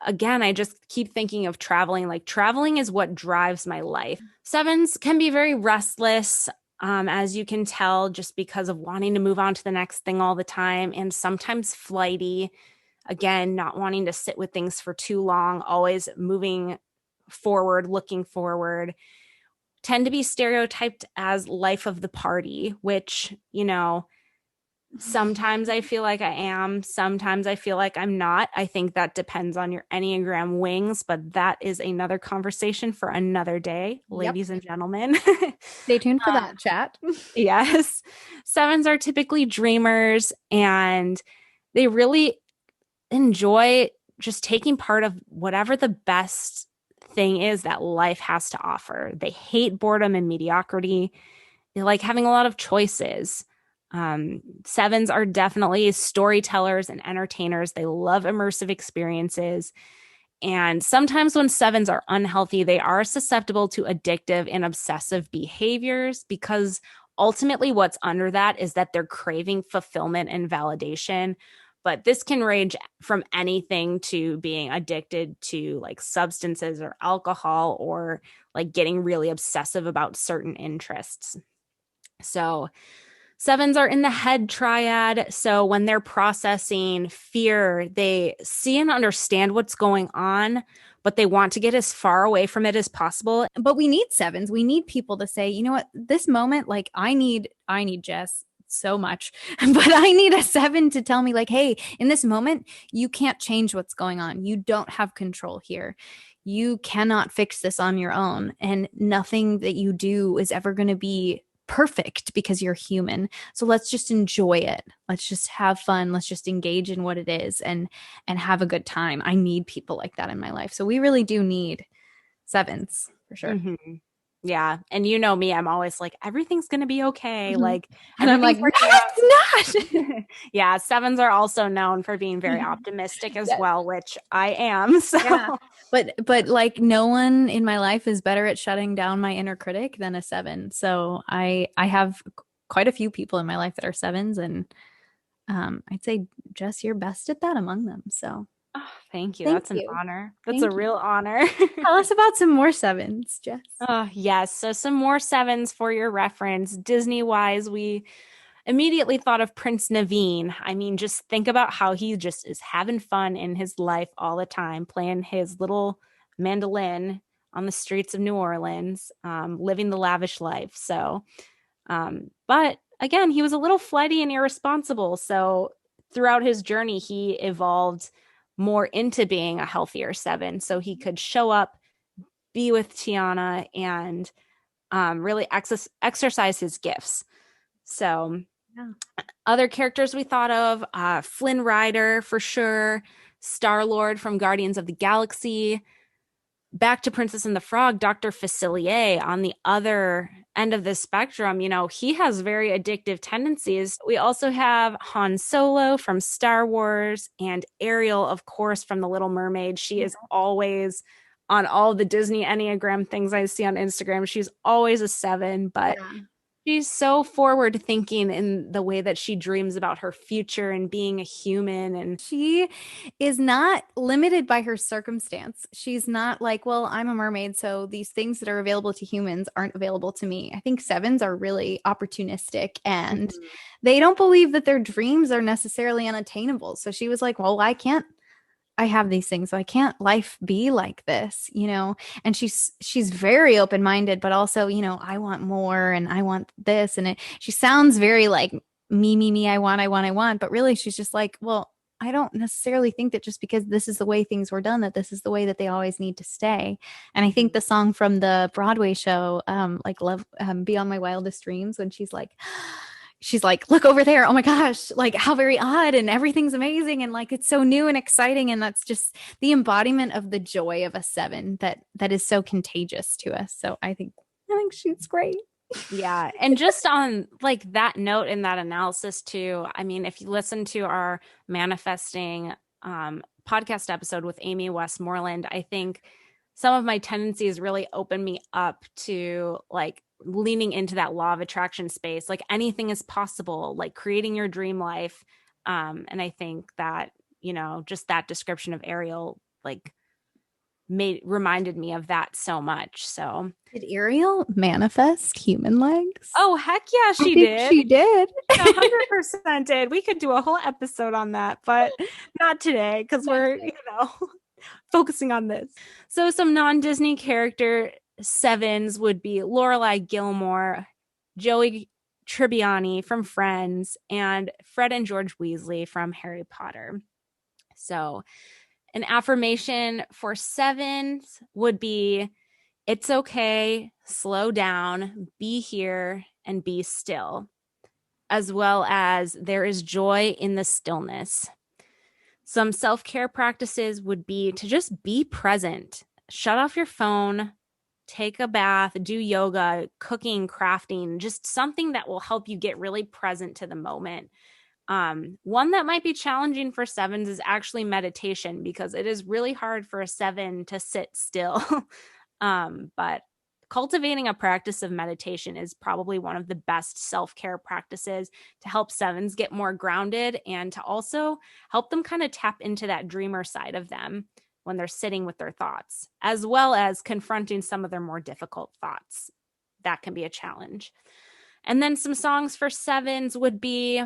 again, I just keep thinking of traveling. Like traveling is what drives my life. 7s can be very restless, as you can tell, just because of wanting to move on to the next thing all the time, and sometimes flighty. Again, not wanting to sit with things for too long, always moving forward, looking forward. Tend to be stereotyped as life of the party, which, sometimes I feel like I am, sometimes I feel like I'm not. I think that depends on your Enneagram wings, but that is another conversation for another day, Yep. ladies and gentlemen. Stay tuned for that chat. Yes. 7s are typically dreamers, and they really enjoy just taking part of whatever the best thing is that life has to offer. They hate boredom and mediocrity. They like having a lot of choices. 7s are definitely storytellers and entertainers. They love immersive experiences. And sometimes when 7s are unhealthy, they are susceptible to addictive and obsessive behaviors, because ultimately what's under that is that they're craving fulfillment and validation. But this can range from anything to being addicted to like substances or alcohol, or like getting really obsessive about certain interests. So 7s are in the head triad. So when they're processing fear, they see and understand what's going on, but they want to get as far away from it as possible. But we need 7s. We need people to say, you know what, this moment, like I need Jess so much, but I need a 7 to tell me like, hey, in this moment, you can't change what's going on. You don't have control here. You cannot fix this on your own. And nothing that you do is ever going to be perfect because you're human. So let's just enjoy it. Let's just have fun. Let's just engage in what it is and have a good time. I need people like that in my life. So we really do need 7s for sure. Mm-hmm. Yeah. And you know me, I'm always like, everything's going to be okay. Mm-hmm. Like, And I'm like, no, it's not. Yeah. 7s are also known for being very optimistic as yes. well, which I am. So, yeah. But like no one in my life is better at shutting down my inner critic than a 7. So I have quite a few people in my life that are 7s, and I'd say Jess, you're best at that among them. So Oh, thank you. Thank That's an you. honor. That's a Thank real you. honor. Tell us about some more sevens, Jess. Oh, yes. So some more sevens for your reference. Disney wise, we immediately thought of Prince Naveen. I mean, just think about how he just is having fun in his life all the time, playing his little mandolin on the streets of New Orleans, living the lavish life. So, but again, he was a little flighty and irresponsible. So throughout his journey, he evolved more into being a healthier seven. So he could show up, be with Tiana, and really exercise his gifts. So Yeah. other characters we thought of, Flynn Rider for sure, Star-Lord from Guardians of the Galaxy, back to Princess and the Frog, Dr. Facilier on the other end of the spectrum. He has very addictive tendencies. We also have Han Solo from Star Wars and Ariel, of course, from The Little Mermaid. She is always on all the Disney Enneagram things I see on Instagram. She's always a seven, but Yeah. she's so forward thinking in the way that she dreams about her future and being a human. And She is not limited by her circumstance. She's not like, well, I'm a mermaid, so these things that are available to humans aren't available to me. I think sevens are really opportunistic and they don't believe that their dreams are necessarily unattainable. So she was like, well, why can't I have these things? Why can't life be like this? And she's very open-minded, but also, I want more and I want this. And she sounds very like me, I want. But really, she's just like, well, I don't necessarily think that just because this is the way things were done, that this is the way that they always need to stay. And I think the song from the Broadway show, like Love, Beyond My Wildest Dreams, when she's like, look over there. Oh my gosh, like how very odd and everything's amazing. And like, it's so new and exciting. And that's just the embodiment of the joy of a seven that is so contagious to us. So I think she's great. yeah. And just on like that note in that analysis too, I mean, if you listen to our manifesting podcast episode with Amy Westmoreland, I think some of my tendencies really open me up to like leaning into that law of attraction space. Like anything is possible, like creating your dream life. And I think that, just that description of Ariel, like reminded me of that so much. So, Did Ariel manifest human legs? oh, heck yeah, I she think did. she did. 100% did. We could do a whole episode on that, but not today because we're, focusing on this. So some non-Disney character sevens would be Lorelai Gilmore, Joey Tribbiani from Friends, and Fred and George Weasley from Harry Potter. So an affirmation for sevens would be, it's okay, slow down, be here, and be still, as well as there is joy in the stillness. Some self-care practices would be to just be present, shut off your phone, take a bath, do yoga, cooking, crafting, just something that will help you get really present to the moment. One that might be challenging for sevens is actually meditation because it is really hard for a seven to sit still. But cultivating a practice of meditation is probably one of the best self-care practices to help sevens get more grounded and to also help them kind of tap into that dreamer side of them when they're sitting with their thoughts, as well as confronting some of their more difficult thoughts. That can be a challenge. And then some songs for sevens would be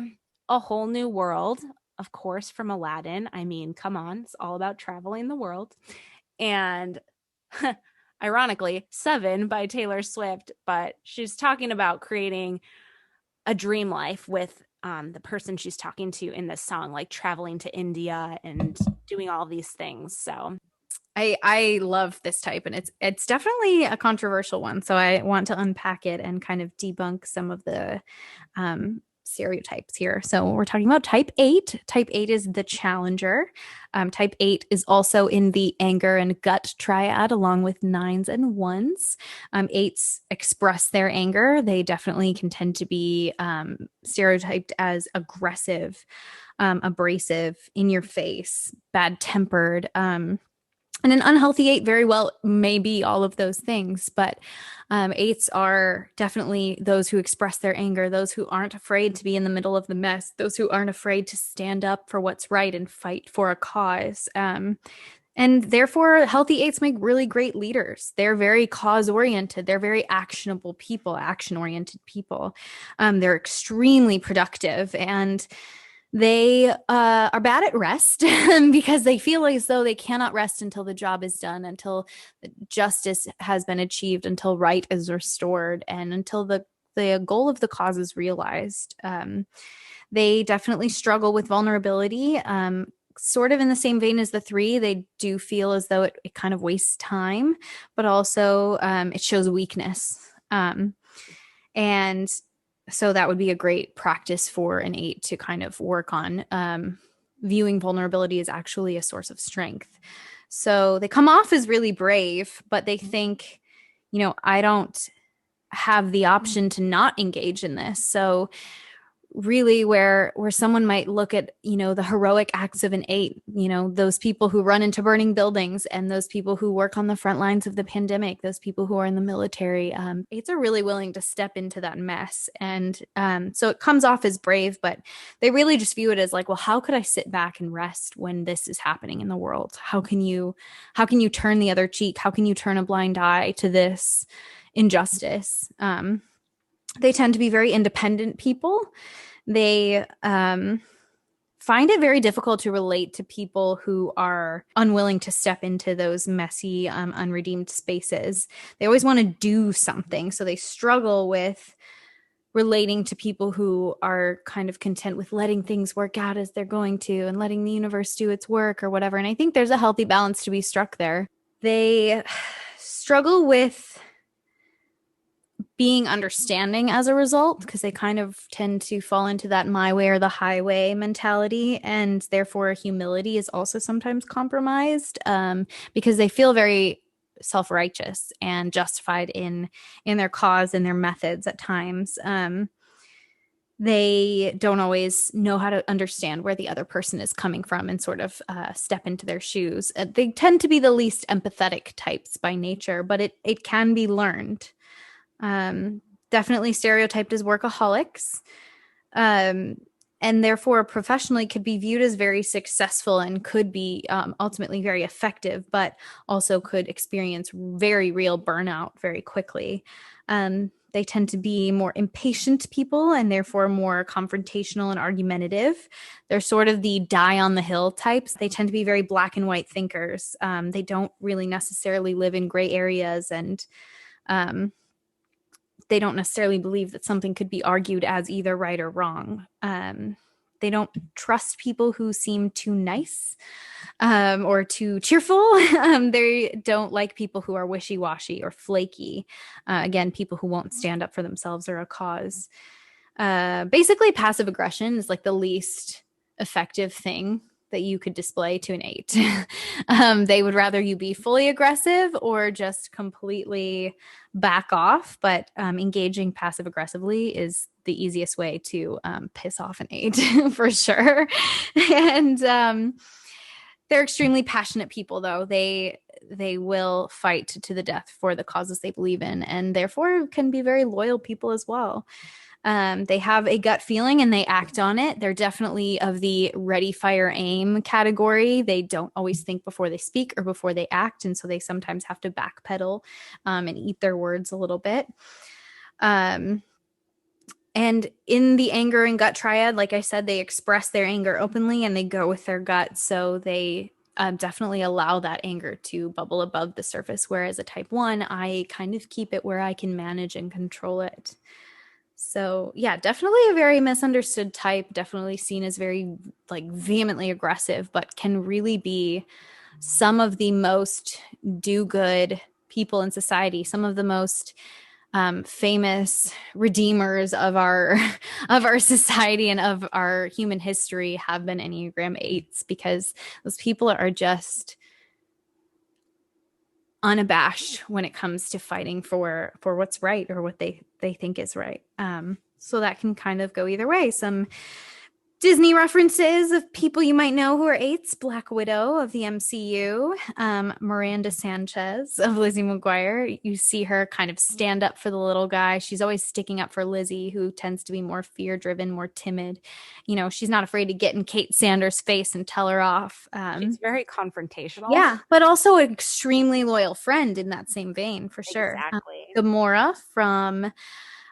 A Whole New World, of course, from Aladdin. I mean, come on, it's all about traveling the world. And ironically, Seven by Taylor Swift, but she's talking about creating a dream life with the person she's talking to in this song, like traveling to India and doing all these things. So I love this type, and it's definitely a controversial one. So I want to unpack it and kind of debunk some of the stereotypes here. So we're talking about type 8. Type 8 is the challenger. Type 8 is also in the anger and gut triad, along with nines and ones. Eights express their anger. They definitely can tend to be stereotyped as aggressive, abrasive, in your face, bad tempered. And an unhealthy eight very well may be all of those things, but eights are definitely those who express their anger, those who aren't afraid to be in the middle of the mess, those who aren't afraid to stand up for what's right and fight for a cause. And therefore, healthy eights make really great leaders. They're very cause oriented. They're very actionable people, action oriented people. They're extremely productive, and they are bad at rest because they feel as though they cannot rest until the job is done, until justice has been achieved, until right is restored, and until the goal of the cause is realized. They definitely struggle with vulnerability. Sort of in the same vein as the three, they do feel as though it kind of wastes time, but also it shows weakness. And so that would be a great practice for an eight to kind of work on, viewing vulnerability as actually a source of strength. So they come off as really brave, but they think, I don't have the option to not engage in this. So really where someone might look at the heroic acts of an eight, those people who run into burning buildings, and those people who work on the front lines of the pandemic, those people who are in the military, eights are really willing to step into that mess. And so it comes off as brave, but they really just view it as like, well, how could I sit back and rest when this is happening in the world? How can you turn the other cheek? How can you turn a blind eye to this injustice? They tend to be very independent people. They find it very difficult to relate to people who are unwilling to step into those messy, unredeemed spaces. They always want to do something, so they struggle with relating to people who are kind of content with letting things work out as they're going to and letting the universe do its work or whatever. And I think there's a healthy balance to be struck there. They struggle with being understanding as a result, because they kind of tend to fall into that my way or the highway mentality, and therefore humility is also sometimes compromised, because they feel very self-righteous and justified in their cause and their methods at times. They don't always know how to understand where the other person is coming from and sort of step into their shoes. They tend to be the least empathetic types by nature, but it can be learned. Definitely stereotyped as workaholics, and therefore professionally could be viewed as very successful and could be ultimately very effective, but also could experience very real burnout very quickly. They tend to be more impatient people and therefore more confrontational and argumentative. They're sort of the die on the hill types. They tend to be very black and white thinkers. They don't really necessarily live in gray areas, and they don't necessarily believe that something could be argued as either right or wrong. They don't trust people who seem too nice or too cheerful. They don't like people who are wishy-washy or flaky. Again, people who won't stand up for themselves or a cause. Basically, passive aggression is like the least effective thing that you could display to an eight. They would rather you be fully aggressive or just completely back off, but engaging passive aggressively is the easiest way to piss off an eight for sure. And they're extremely passionate people, though. They will fight to the death for the causes they believe in, and therefore can be very loyal people as well. They have a gut feeling and they act on it. They're definitely of the ready, fire, aim category. They don't always think before they speak or before they act, and so they sometimes have to backpedal and eat their words a little bit. And in the anger and gut triad, like I said, they express their anger openly and they go with their gut. So they definitely allow that anger to bubble above the surface. Whereas a type 1, I kind of keep it where I can manage and control it. So yeah, definitely a very misunderstood type, definitely seen as very like vehemently aggressive, but can really be some of the most do-good people in society, some of the most famous redeemers of our society and of our human history have been Enneagram 8s, because those people are just unabashed when it comes to fighting for what's right or what they think is right. So that can kind of go either way. Some Disney references of people you might know who are eights: Black Widow of the MCU, Miranda Sanchez of Lizzie McGuire. You see her kind of stand up for the little guy. She's always sticking up for Lizzie, who tends to be more fear driven, more timid. You know, she's not afraid to get in Kate Sanders' face and tell her off. She's very confrontational. Yeah, but also an extremely loyal friend in that same vein, for sure. Exactly. Gamora from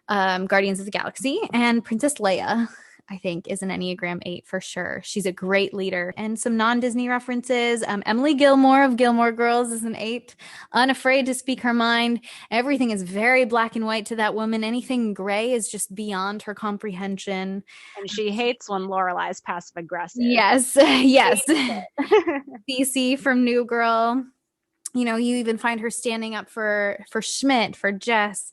Guardians of the Galaxy, and Princess Leia, I think, is an Enneagram 8 for sure. She's a great leader. And some non-Disney references. Emily Gilmore of Gilmore Girls is an 8, unafraid to speak her mind. Everything is very black and white to that woman. Anything gray is just beyond her comprehension. And she hates when Lorelai's passive aggressive. Yes, yes. It. Cece from New Girl. You know, you even find her standing up for Schmidt, for Jess.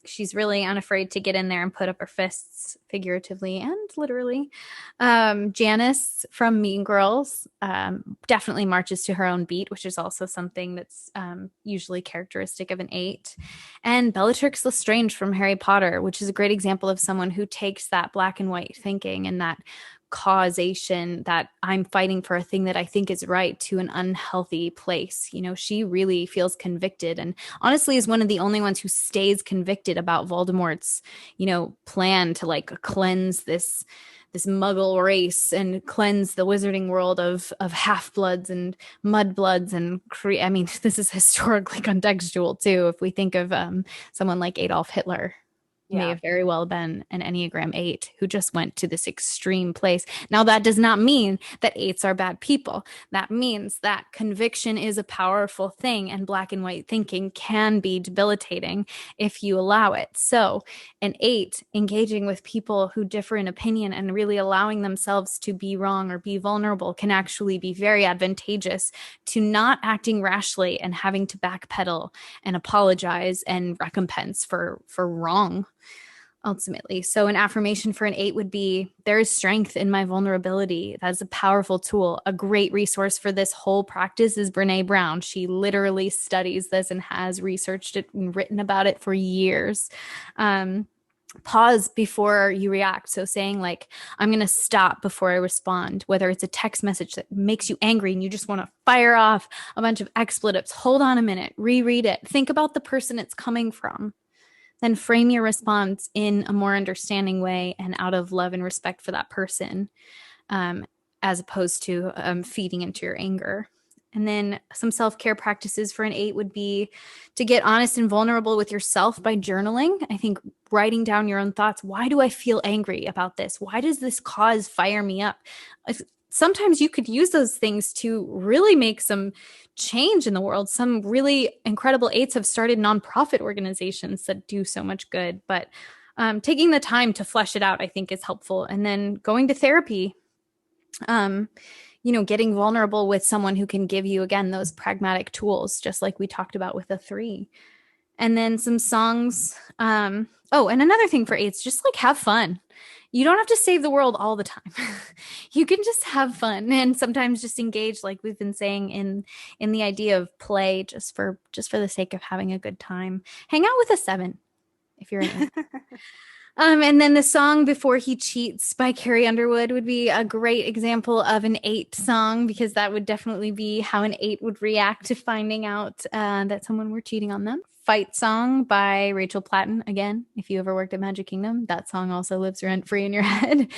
She's really unafraid to get in there and put up her fists, figuratively and literally. Janice from Mean Girls definitely marches to her own beat, which is also something that's usually characteristic of an 8. And Bellatrix Lestrange from Harry Potter, which is a great example of someone who takes that black and white thinking and that causation, that I'm fighting for a thing that I think is right, to an unhealthy place. You know, she really feels convicted, and honestly is one of the only ones who stays convicted about Voldemort's, you know, plan to like cleanse this muggle race and cleanse the wizarding world of half-bloods and mudbloods and I mean, this is historically contextual too. If we think of someone like Adolf Hitler, may have very well been an Enneagram 8 who just went to this extreme place. Now, that does not mean that 8s are bad people. That means that conviction is a powerful thing, and black and white thinking can be debilitating if you allow it. So an 8 engaging with people who differ in opinion and really allowing themselves to be wrong or be vulnerable can actually be very advantageous to not acting rashly and having to backpedal and apologize and recompense for wrong, ultimately. So an affirmation for an 8 would be, there is strength in my vulnerability. That's a powerful tool. A great resource for this whole practice is Brene Brown. She literally studies this and has researched it and written about it for years. Pause before you react. So saying like, I'm going to stop before I respond, whether it's a text message that makes you angry and you just want to fire off a bunch of expletives. Hold on a minute, reread it. Think about the person it's coming from. Then frame your response in a more understanding way and out of love and respect for that person, as opposed to feeding into your anger. And then some self-care practices for an 8 would be to get honest and vulnerable with yourself by journaling. I think writing down your own thoughts. Why do I feel angry about this? Why does this cause fire me up? Sometimes you could use those things to really make some change in the world. Some really incredible 8s have started nonprofit organizations that do so much good, but taking the time to flesh it out, I think, is helpful. And then going to therapy, you know, getting vulnerable with someone who can give you, again, those pragmatic tools, just like we talked about with a 3. And then some songs. Oh, and another thing for 8s, just like have fun. You don't have to save the world all the time. You can just have fun and sometimes just engage, like we've been saying, in the idea of play, just for the sake of having a good time. Hang out with a 7 if you're an 8. And then the song Before He Cheats by Carrie Underwood would be a great example of an 8 song, because that would definitely be how an 8 would react to finding out that someone were cheating on them. Fight Song by Rachel Platten. Again, if you ever worked at Magic Kingdom, that song also lives rent-free in your head.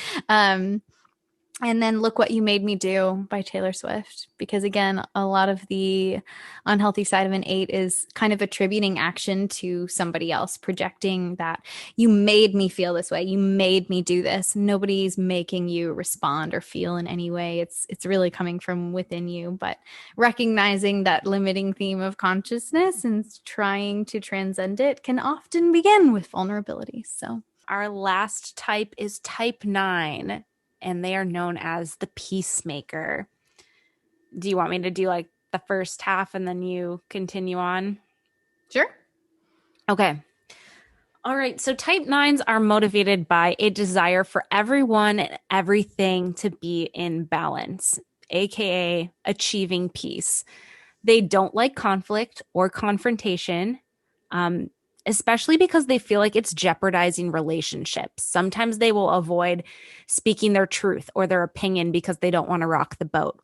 And then Look What You Made Me Do by Taylor Swift, because again, a lot of the unhealthy side of an 8 is kind of attributing action to somebody else, projecting that you made me feel this way, you made me do this. Nobody's making you respond or feel in any way. It's really coming from within you, but recognizing that limiting theme of consciousness and trying to transcend it can often begin with vulnerability. So our last type is type 9. And they are known as the peacemaker. Do you want me to do like the first half and then you continue on? Sure. Okay. All right. So type 9s are motivated by a desire for everyone and everything to be in balance, aka achieving peace. They don't like conflict or confrontation. especially because they feel like it's jeopardizing relationships. Sometimes they will avoid speaking their truth or their opinion because they don't want to rock the boat.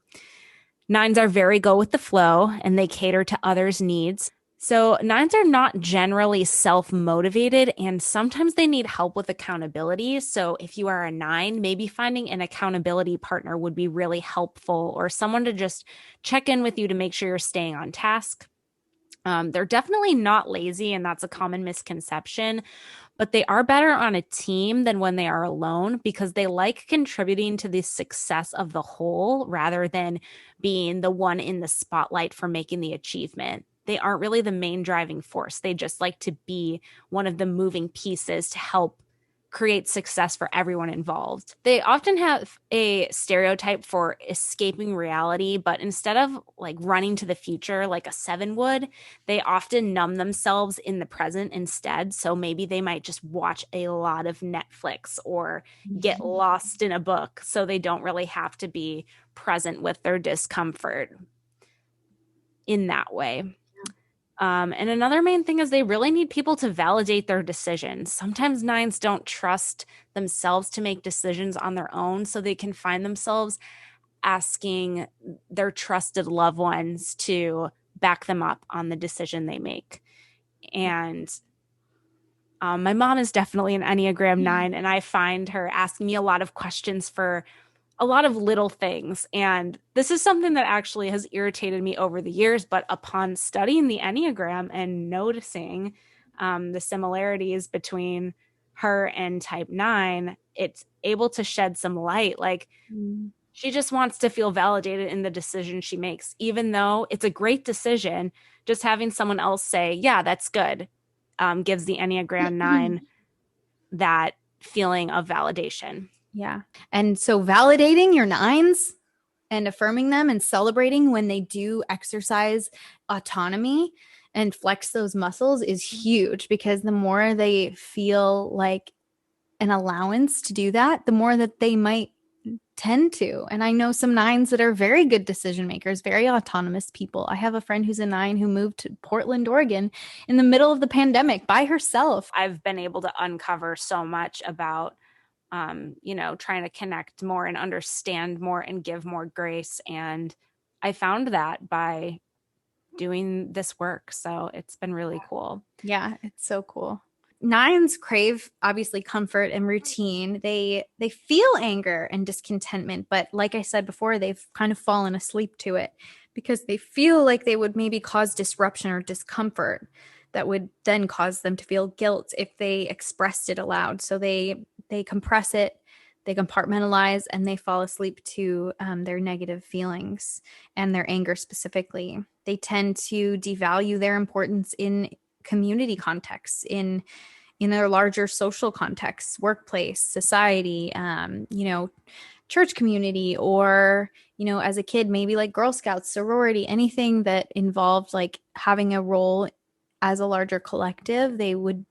Nines are very go with the flow and they cater to others' needs. So, nines are not generally self motivated and sometimes they need help with accountability. So, if you are a nine, maybe finding an accountability partner would be really helpful, or someone to just check in with you to make sure you're staying on task. They're definitely not lazy, and that's a common misconception, but they are better on a team than when they are alone because they like contributing to the success of the whole rather than being the one in the spotlight for making the achievement. They aren't really the main driving force. They just like to be one of the moving pieces to help create success for everyone involved. They often have a stereotype for escaping reality, but instead of like running to the future like a seven would, they often numb themselves in the present instead. So maybe they might just watch a lot of Netflix or get lost in a book so they don't really have to be present with their discomfort in that way. And another main thing is they really need people to validate their decisions. Sometimes nines don't trust themselves to make decisions on their own, so they can find themselves asking their trusted loved ones to back them up on the decision they make. And my mom is definitely an Enneagram 9, and I find her asking me a lot of questions for a lot of little things. And this is something that actually has irritated me over the years. But upon studying the Enneagram and noticing the similarities between her and type 9, it's able to shed some light. Like, she just wants to feel validated in the decision she makes, even though it's a great decision. Just having someone else say, yeah, that's good, gives the Enneagram 9 that feeling of validation. Yeah. And so validating your nines and affirming them and celebrating when they do exercise autonomy and flex those muscles is huge, because the more they feel like an allowance to do that, the more that they might tend to. And I know some nines that are very good decision makers, very autonomous people. I have a friend who's a nine who moved to Portland, Oregon in the middle of the pandemic by herself. I've been able to uncover so much about trying to connect more and understand more and give more grace. And I found that by doing this work. So it's been really cool. Yeah, it's so cool. Nines crave obviously comfort and routine. They feel anger and discontentment, but like I said before, they've kind of fallen asleep to it because they feel like they would maybe cause disruption or discomfort that would then cause them to feel guilt if they expressed it aloud. So they compress it, they compartmentalize, and they fall asleep to their negative feelings and their anger specifically. They tend to devalue their importance in community contexts, in their larger social contexts, workplace, society, church community, or, as a kid, maybe like Girl Scouts, sorority, anything that involved like having a role as a larger collective. They would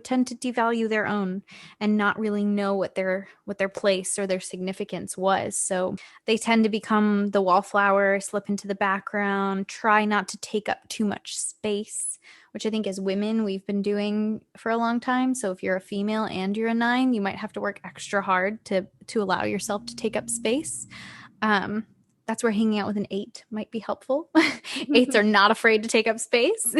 tend to devalue their own and not really know what their place or their significance was. So they tend to become the wallflower, slip into the background, try not to take up too much space, which I think as women we've been doing for a long time. So if you're a female and you're a nine, you might have to work extra hard to allow yourself to take up space. That's where hanging out with an eight might be helpful. Eights are not afraid to take up space.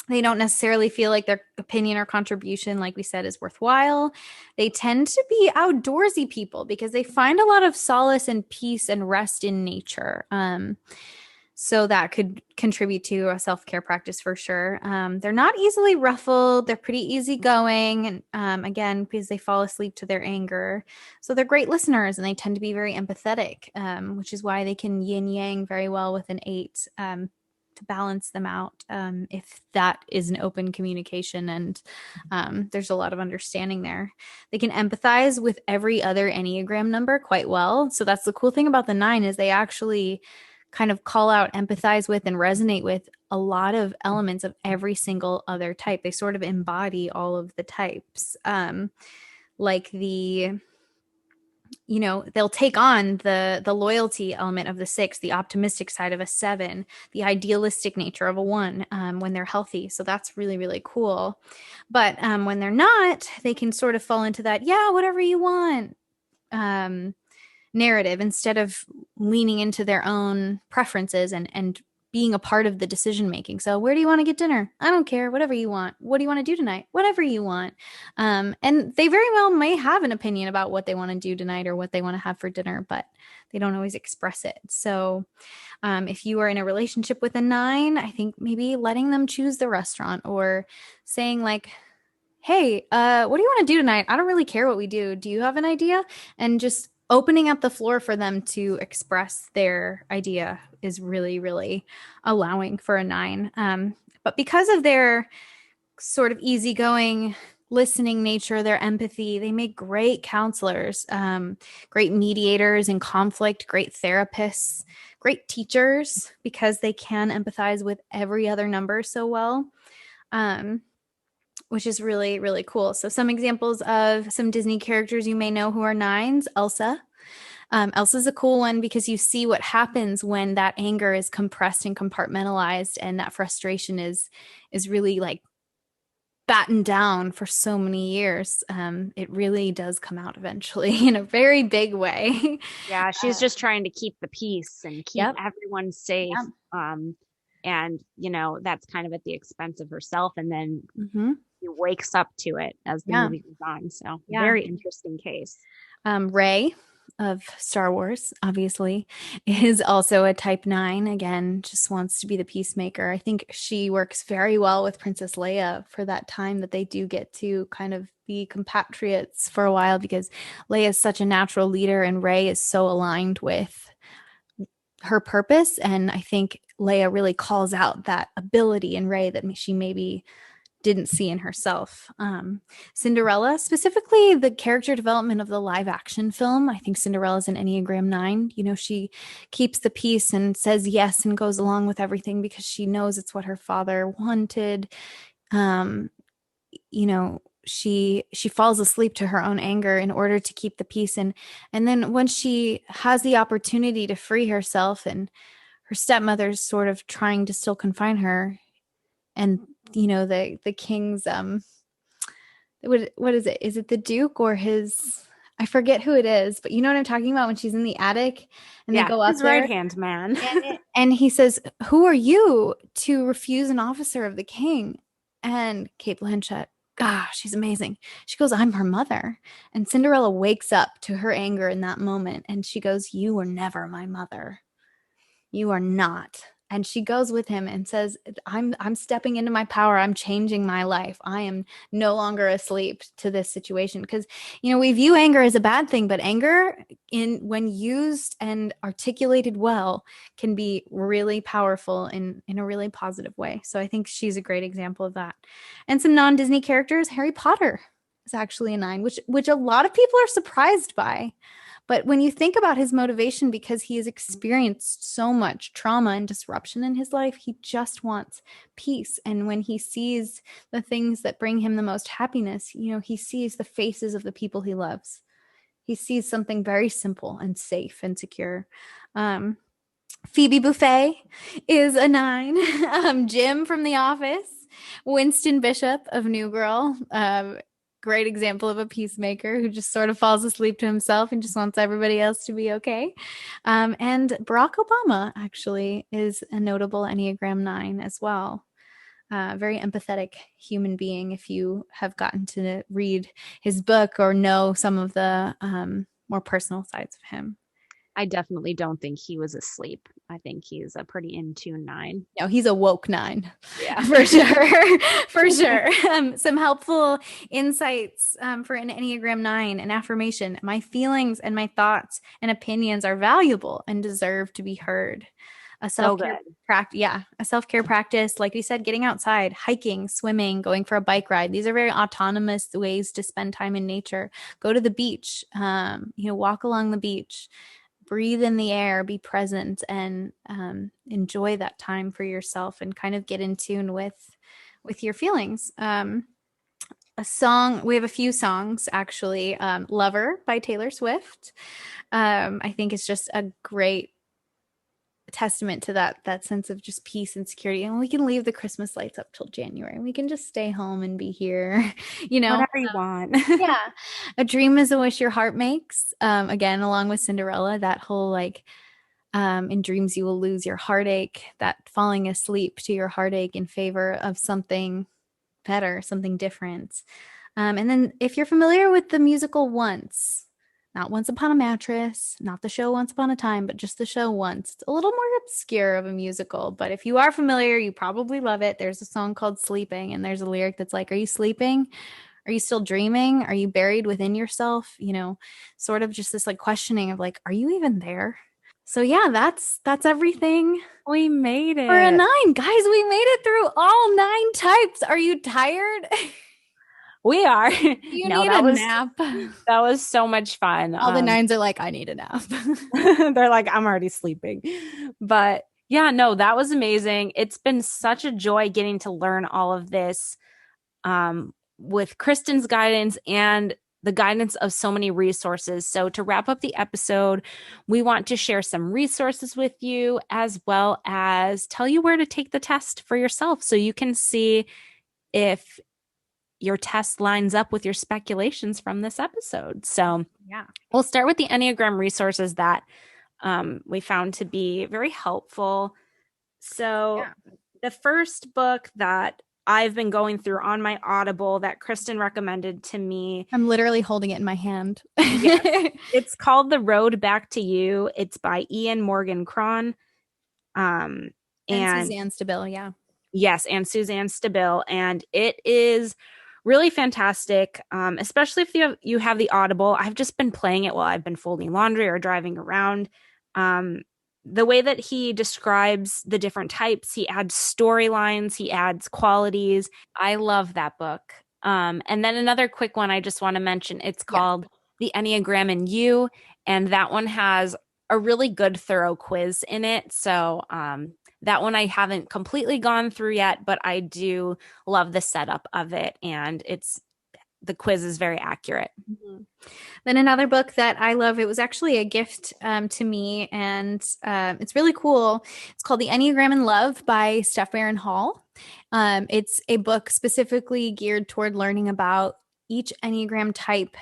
They don't necessarily feel like their opinion or contribution, like we said, is worthwhile. They tend to be outdoorsy people because they find a lot of solace and peace and rest in nature. So that could contribute to a self-care practice for sure. They're not easily ruffled. They're pretty easygoing. And again, because they fall asleep to their anger. So they're great listeners and they tend to be very empathetic, which is why they can yin yang very well with an eight. To balance them out, if that is an open communication and there's a lot of understanding there. They can empathize with every other Enneagram number quite well. So that's the cool thing about the 9 is they actually kind of call out, empathize with, and resonate with a lot of elements of every single other type. They sort of embody all of the types. Like the they'll take on the loyalty element of the 6, the optimistic side of a 7, the idealistic nature of a 1 when they're healthy. So that's really, really cool. But when they're not, they can sort of fall into that, yeah, whatever you want narrative instead of leaning into their own preferences and being a part of the decision making. So where do you want to get dinner? I don't care. Whatever you want. What do you want to do tonight? Whatever you want. And they very well may have an opinion about what they want to do tonight or what they want to have for dinner, but they don't always express it. So if you are in a relationship with a 9, I think maybe letting them choose the restaurant or saying like, hey, what do you want to do tonight? I don't really care what we do. Do you have an idea? And just opening up the floor for them to express their idea is really, really allowing for a 9. But because of their sort of easygoing, listening nature, their empathy, they make great counselors, great mediators in conflict, great therapists, great teachers because they can empathize with every other number so well. Which is really, really cool. So some examples of some Disney characters you may know who are 9s, Elsa. Elsa's a cool one because you see what happens when that anger is compressed and compartmentalized and that frustration is really like battened down for so many years. It really does come out eventually in a very big way. Yeah, she's just trying to keep the peace and keep Yep. everyone safe. Yep. And that's kind of at the expense of herself. And then Mm-hmm. he wakes up to it as the Yeah. movie goes on. So Yeah. very interesting case. Rey of Star Wars, obviously, is also a type 9. Again, just wants to be the peacemaker. I think she works very well with Princess Leia for that time that they do get to kind of be compatriots for a while because Leia is such a natural leader and Rey is so aligned with her purpose. And I think Leia really calls out that ability in Rey that she maybe didn't see in herself. Cinderella, specifically the character development of the live action film. I think Cinderella's an Enneagram 9. She keeps the peace and says yes and goes along with everything because she knows it's what her father wanted. She falls asleep to her own anger in order to keep the peace. And then when she has the opportunity to free herself and her stepmother's sort of trying to still confine her, and the king's what is it? Is it the Duke or his? I forget who it is, but you know what I'm talking about when she's in the attic and they go up his there. right-hand man. and he says, "Who are you to refuse an officer of the king?" And Kate Blanchett, gosh, she's amazing. She goes, "I'm her mother." And Cinderella wakes up to her anger in that moment and she goes, "You were never my mother. You are not." And she goes with him and says, I'm stepping into my power. I'm changing my life. I am no longer asleep to this situation. Because, we view anger as a bad thing, but anger when used and articulated well can be really powerful in a really positive way. So I think she's a great example of that. And some non-Disney characters, Harry Potter is actually a 9, which a lot of people are surprised by. But when you think about his motivation, because he has experienced so much trauma and disruption in his life, he just wants peace. And when he sees the things that bring him the most happiness, he sees the faces of the people he loves. He sees something very simple and safe and secure. Phoebe Buffay is a 9. Jim from The Office. Winston Bishop of New Girl. Great example of a peacemaker who just sort of falls asleep to himself and just wants everybody else to be okay. And Barack Obama actually is a notable Enneagram 9 as well. Very empathetic human being if you have gotten to read his book or know some of the more personal sides of him. I definitely don't think he was asleep. I think he's a pretty in tune 9. No, he's a woke 9. Yeah, for sure. For sure. Some helpful insights for an Enneagram 9, an affirmation. My feelings and my thoughts and opinions are valuable and deserve to be heard. A self-care practice. Yeah. A self-care practice. Like we said, getting outside, hiking, swimming, going for a bike ride. These are very autonomous ways to spend time in nature. Go to the beach, walk along the beach. Breathe in the air, be present, and enjoy that time for yourself and kind of get in tune with your feelings. a song. We have a few songs actually. Lover by Taylor Swift. I think it's just a great testament to that sense of just peace and security. And we can leave the Christmas lights up till January. We can just stay home and be here, you know. Whatever you want. Yeah. A dream is a wish your heart makes. Again, along with Cinderella, that whole like in dreams you will lose your heartache, that falling asleep to your heartache in favor of something better, something different. And then if you're familiar with the musical Once, not Once Upon a Mattress, not the show Once Upon a Time, but just the show Once. It's a little more obscure of a musical, but if you are familiar, you probably love it. There's a song called Sleeping, and there's a lyric that's like, are you sleeping? Are you still dreaming? Are you buried within yourself? You know, sort of just this like questioning of like, are you even there? So yeah, that's everything We made for a it. 9. Guys, we made it through all 9 types. Are you tired? We are. You No, need a nap. that was so much fun. All the 9s are like, I need a nap. They're like, I'm already sleeping. But yeah, no, that was amazing. It's been such a joy getting to learn all of this with Kristen's guidance and the guidance of so many resources. So, to wrap up the episode, we want to share some resources with you as well as tell you where to take the test for yourself so you can see if your test lines up with your speculations from this episode. So, Yeah. we'll start with the Enneagram resources that we found to be very helpful. So, the first book that I've been going through on my Audible that Kristen recommended to me. I'm literally holding it in my hand. Yes, it's called The Road Back to You. It's by Ian Morgan Cron. And Suzanne Stabile, yeah. Yes, and Suzanne Stabile. And it is really fantastic, especially if you have the Audible. I've just been playing it while I've been folding laundry or driving around. The way that he describes the different types, he adds storylines, he adds qualities. I love that book. And then another quick one I just want to mention, it's called The Enneagram in You, and that one has a really good thorough quiz in it. So that one I haven't completely gone through yet, but I do love the setup of it, and the quiz is very accurate. Mm-hmm. Then another book that I love, it was actually a gift to me, and it's really cool. It's called The Enneagram in Love by Steph Barron Hall. It's a book specifically geared toward learning about each Enneagram type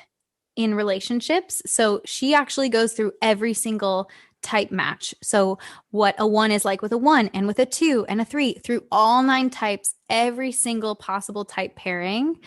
in relationships. So she actually goes through every single type match. So what a 1 is like with a 1 and with a 2 and a 3 through all 9 types, every single possible type pairing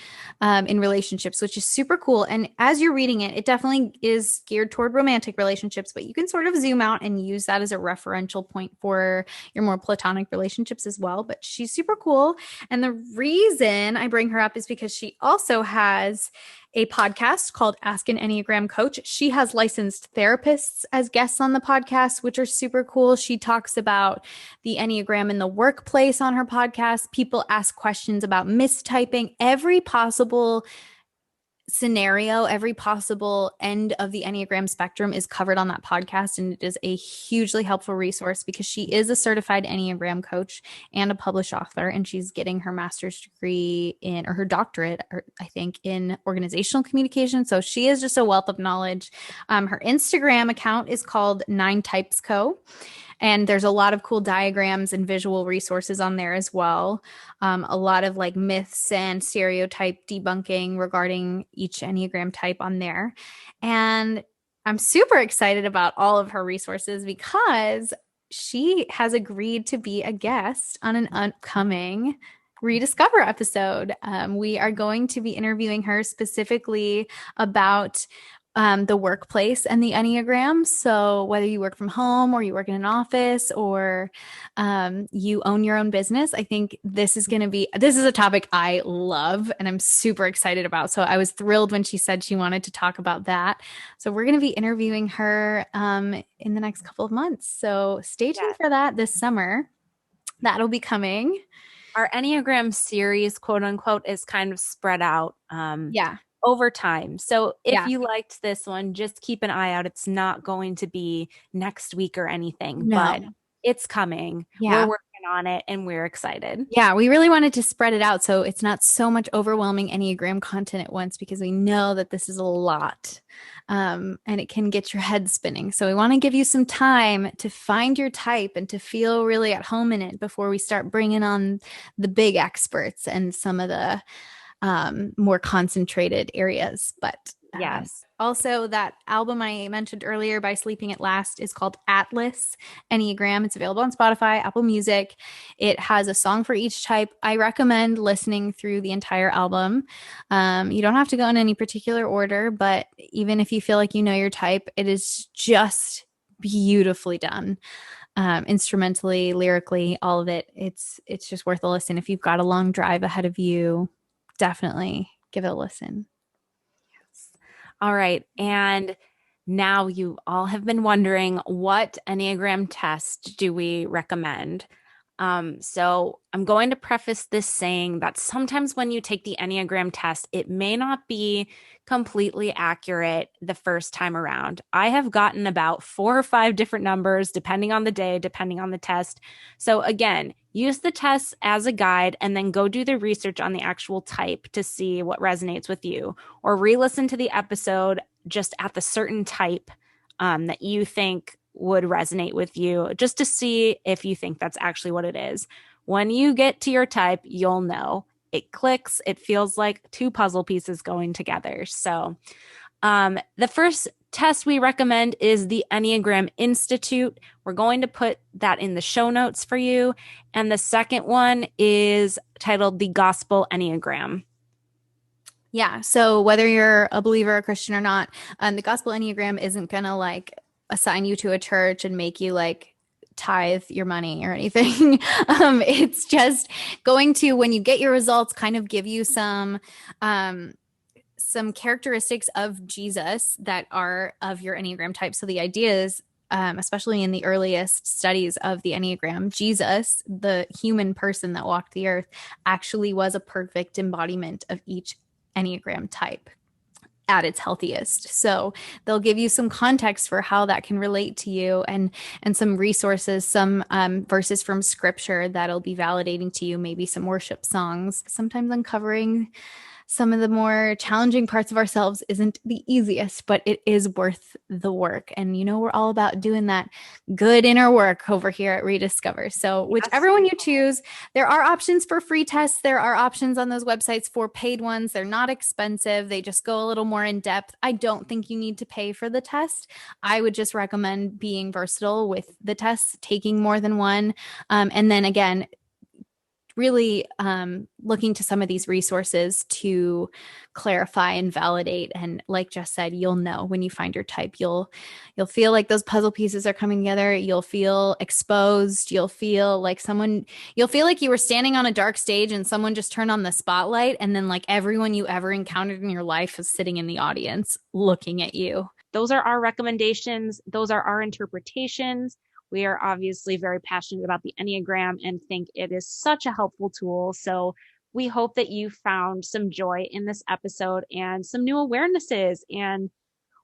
in relationships, which is super cool. And as you're reading it, it definitely is geared toward romantic relationships, but you can sort of zoom out and use that as a referential point for your more platonic relationships as well. But she's super cool. And the reason I bring her up is because she also has a podcast called Ask an Enneagram Coach. She has licensed therapists as guests on the podcast, which are super cool. She talks about the Enneagram in the workplace on her podcast. People ask questions about mistyping, every possible scenario, every possible end of the Enneagram spectrum is covered on that podcast. And it is a hugely helpful resource because she is a certified Enneagram coach and a published author. And she's getting her master's degree in, or her doctorate, or I think, in organizational communication. So she is just a wealth of knowledge. Her Instagram account is called 9 Types Co. And there's a lot of cool diagrams and visual resources on there as well. A lot of like myths and stereotype debunking regarding each Enneagram type on there. And I'm super excited about all of her resources because she has agreed to be a guest on an upcoming ReDIScover episode. We are going to be interviewing her specifically about the workplace and the Enneagram. So whether you work from home or you work in an office or you own your own business, I think this is a topic I love and I'm super excited about. So I was thrilled when she said she wanted to talk about that. So we're going to be interviewing her in the next couple of months. So stay tuned for that this summer. That'll be coming. Our Enneagram series, quote unquote, is kind of spread out. Over time. So if you liked this one, just keep an eye out. It's not going to be next week or anything, but it's coming. Yeah. We're working on it, and we're excited. Yeah, we really wanted to spread it out so it's not so much overwhelming Enneagram content at once because we know that this is a lot and it can get your head spinning. So we want to give you some time to find your type and to feel really at home in it before we start bringing on the big experts and some of the more concentrated areas. But Yes. also, that album I mentioned earlier by Sleeping at Last is called Atlas Enneagram. It's available on Spotify, Apple Music. It has a song for each type. I recommend listening through the entire album. You don't have to go in any particular order, but even if you feel like you know your type, it is just beautifully done. Instrumentally, lyrically, all of it. It's just worth a listen. If you've got a long drive ahead of you, definitely give it a listen. All right. And now you all have been wondering, what Enneagram test do we recommend? So I'm going to preface this saying that sometimes when you take the Enneagram test, it may not be completely accurate the first time around. I have gotten about 4 or 5 different numbers, depending on the day, depending on the test. So again, use the test as a guide and then go do the research on the actual type to see what resonates with you, or re-listen to the episode just at the certain type that you think would resonate with you, just to see if you think that's actually what it is. When you get to your type, you'll know. It clicks. It feels like 2 puzzle pieces going together. So the first test we recommend is the Enneagram Institute. We're going to put that in the show notes for you. And the second one is titled the Gospel Enneagram. Yeah. So whether you're a believer, a Christian or not, the Gospel Enneagram isn't going to like assign you to a church and make you like tithe your money or anything. It's just going to, when you get your results, kind of give you some characteristics of Jesus that are of your Enneagram type. So the idea is, especially in the earliest studies of the Enneagram, Jesus, the human person that walked the earth, actually was a perfect embodiment of each Enneagram type at its healthiest. So they'll give you some context for how that can relate to you, and some resources, some verses from scripture that'll be validating to you, maybe some worship songs, sometimes uncovering some of the more challenging parts of ourselves isn't the easiest, but it is worth the work. And you know, we're all about doing that good inner work over here at ReDIScover. So whichever one you choose, there are options for free tests. There are options on those websites for paid ones. They're not expensive. They just go a little more in depth. I don't think you need to pay for the test. I would just recommend being versatile with the tests, taking more than one. And then again, really looking to some of these resources to clarify and validate. And like Jess said, you'll know when you find your type. You'll feel like those puzzle pieces are coming together. You'll feel exposed. You'll feel like you were standing on a dark stage and someone just turned on the spotlight, and then like everyone you ever encountered in your life is sitting in the audience looking at you. Those are our recommendations. Those are our interpretations. We are obviously very passionate about the Enneagram and think it is such a helpful tool. So we hope that you found some joy in this episode and some new awarenesses. And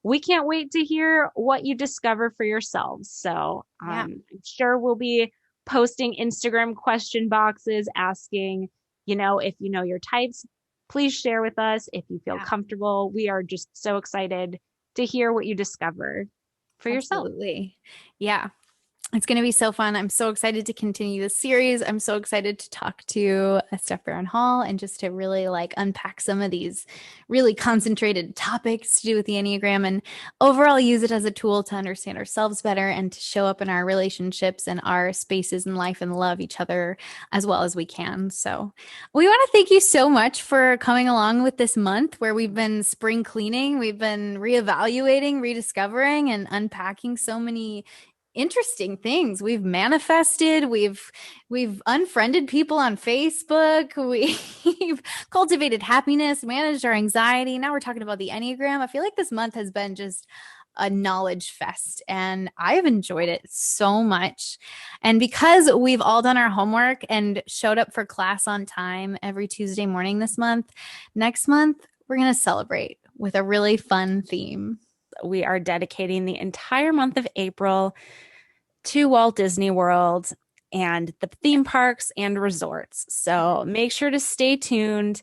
we can't wait to hear what you discover for yourselves. So I'm sure we'll be posting Instagram question boxes asking, if you know your types, please share with us if you feel comfortable. We are just so excited to hear what you discover for yourself. Absolutely. Yeah. It's going to be so fun. I'm so excited to continue this series. I'm so excited to talk to Steph Barron Hall and just to really like unpack some of these really concentrated topics to do with the Enneagram, and overall use it as a tool to understand ourselves better and to show up in our relationships and our spaces in life and love each other as well as we can. So we want to thank you so much for coming along with this month where we've been spring cleaning. We've been reevaluating, rediscovering, and unpacking so many interesting things. We've manifested, we've unfriended people on Facebook, we've cultivated happiness, managed our anxiety. Now we're talking about the Enneagram. I feel like this month has been just a knowledge fest, and I've enjoyed it so much. And because we've all done our homework and showed up for class on time every Tuesday morning this month, next month we're going to celebrate with a really fun theme. We are dedicating the entire month of April to Walt Disney World. and the theme parks and resorts. So make sure to stay tuned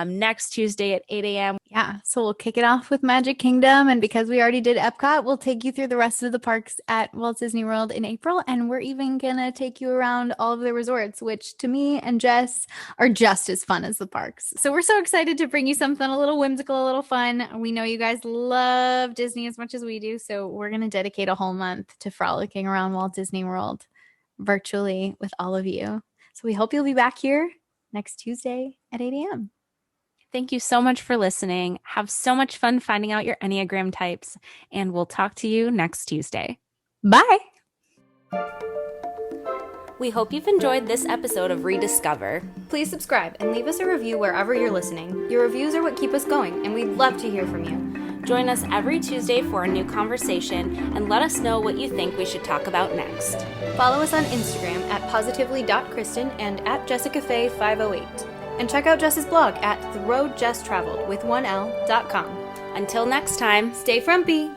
next Tuesday at 8 a.m. Yeah, so we'll kick it off with Magic Kingdom. And because we already did Epcot, we'll take you through the rest of the parks at Walt Disney World in April. And we're even going to take you around all of the resorts, which to me and Jess are just as fun as the parks. So we're so excited to bring you something a little whimsical, a little fun. We know you guys love Disney as much as we do. So we're going to dedicate a whole month to frolicking around Walt Disney World virtually with all of you. So we hope you'll be back here next Tuesday at 8 a.m. Thank you so much for listening. Have so much fun finding out your Enneagram types, and we'll talk to you next Tuesday. Bye. We hope you've enjoyed this episode of ReDIScover. Please subscribe and leave us a review wherever you're listening. Your reviews are what keep us going, and we'd love to hear from you. Join us every Tuesday for a new conversation, and let us know what you think we should talk about next. Follow us on Instagram at positively.kristen and at jessicafay508. And check out Jess's blog at theroadjesstraveled with 1l.com. Until next time, stay frumpy!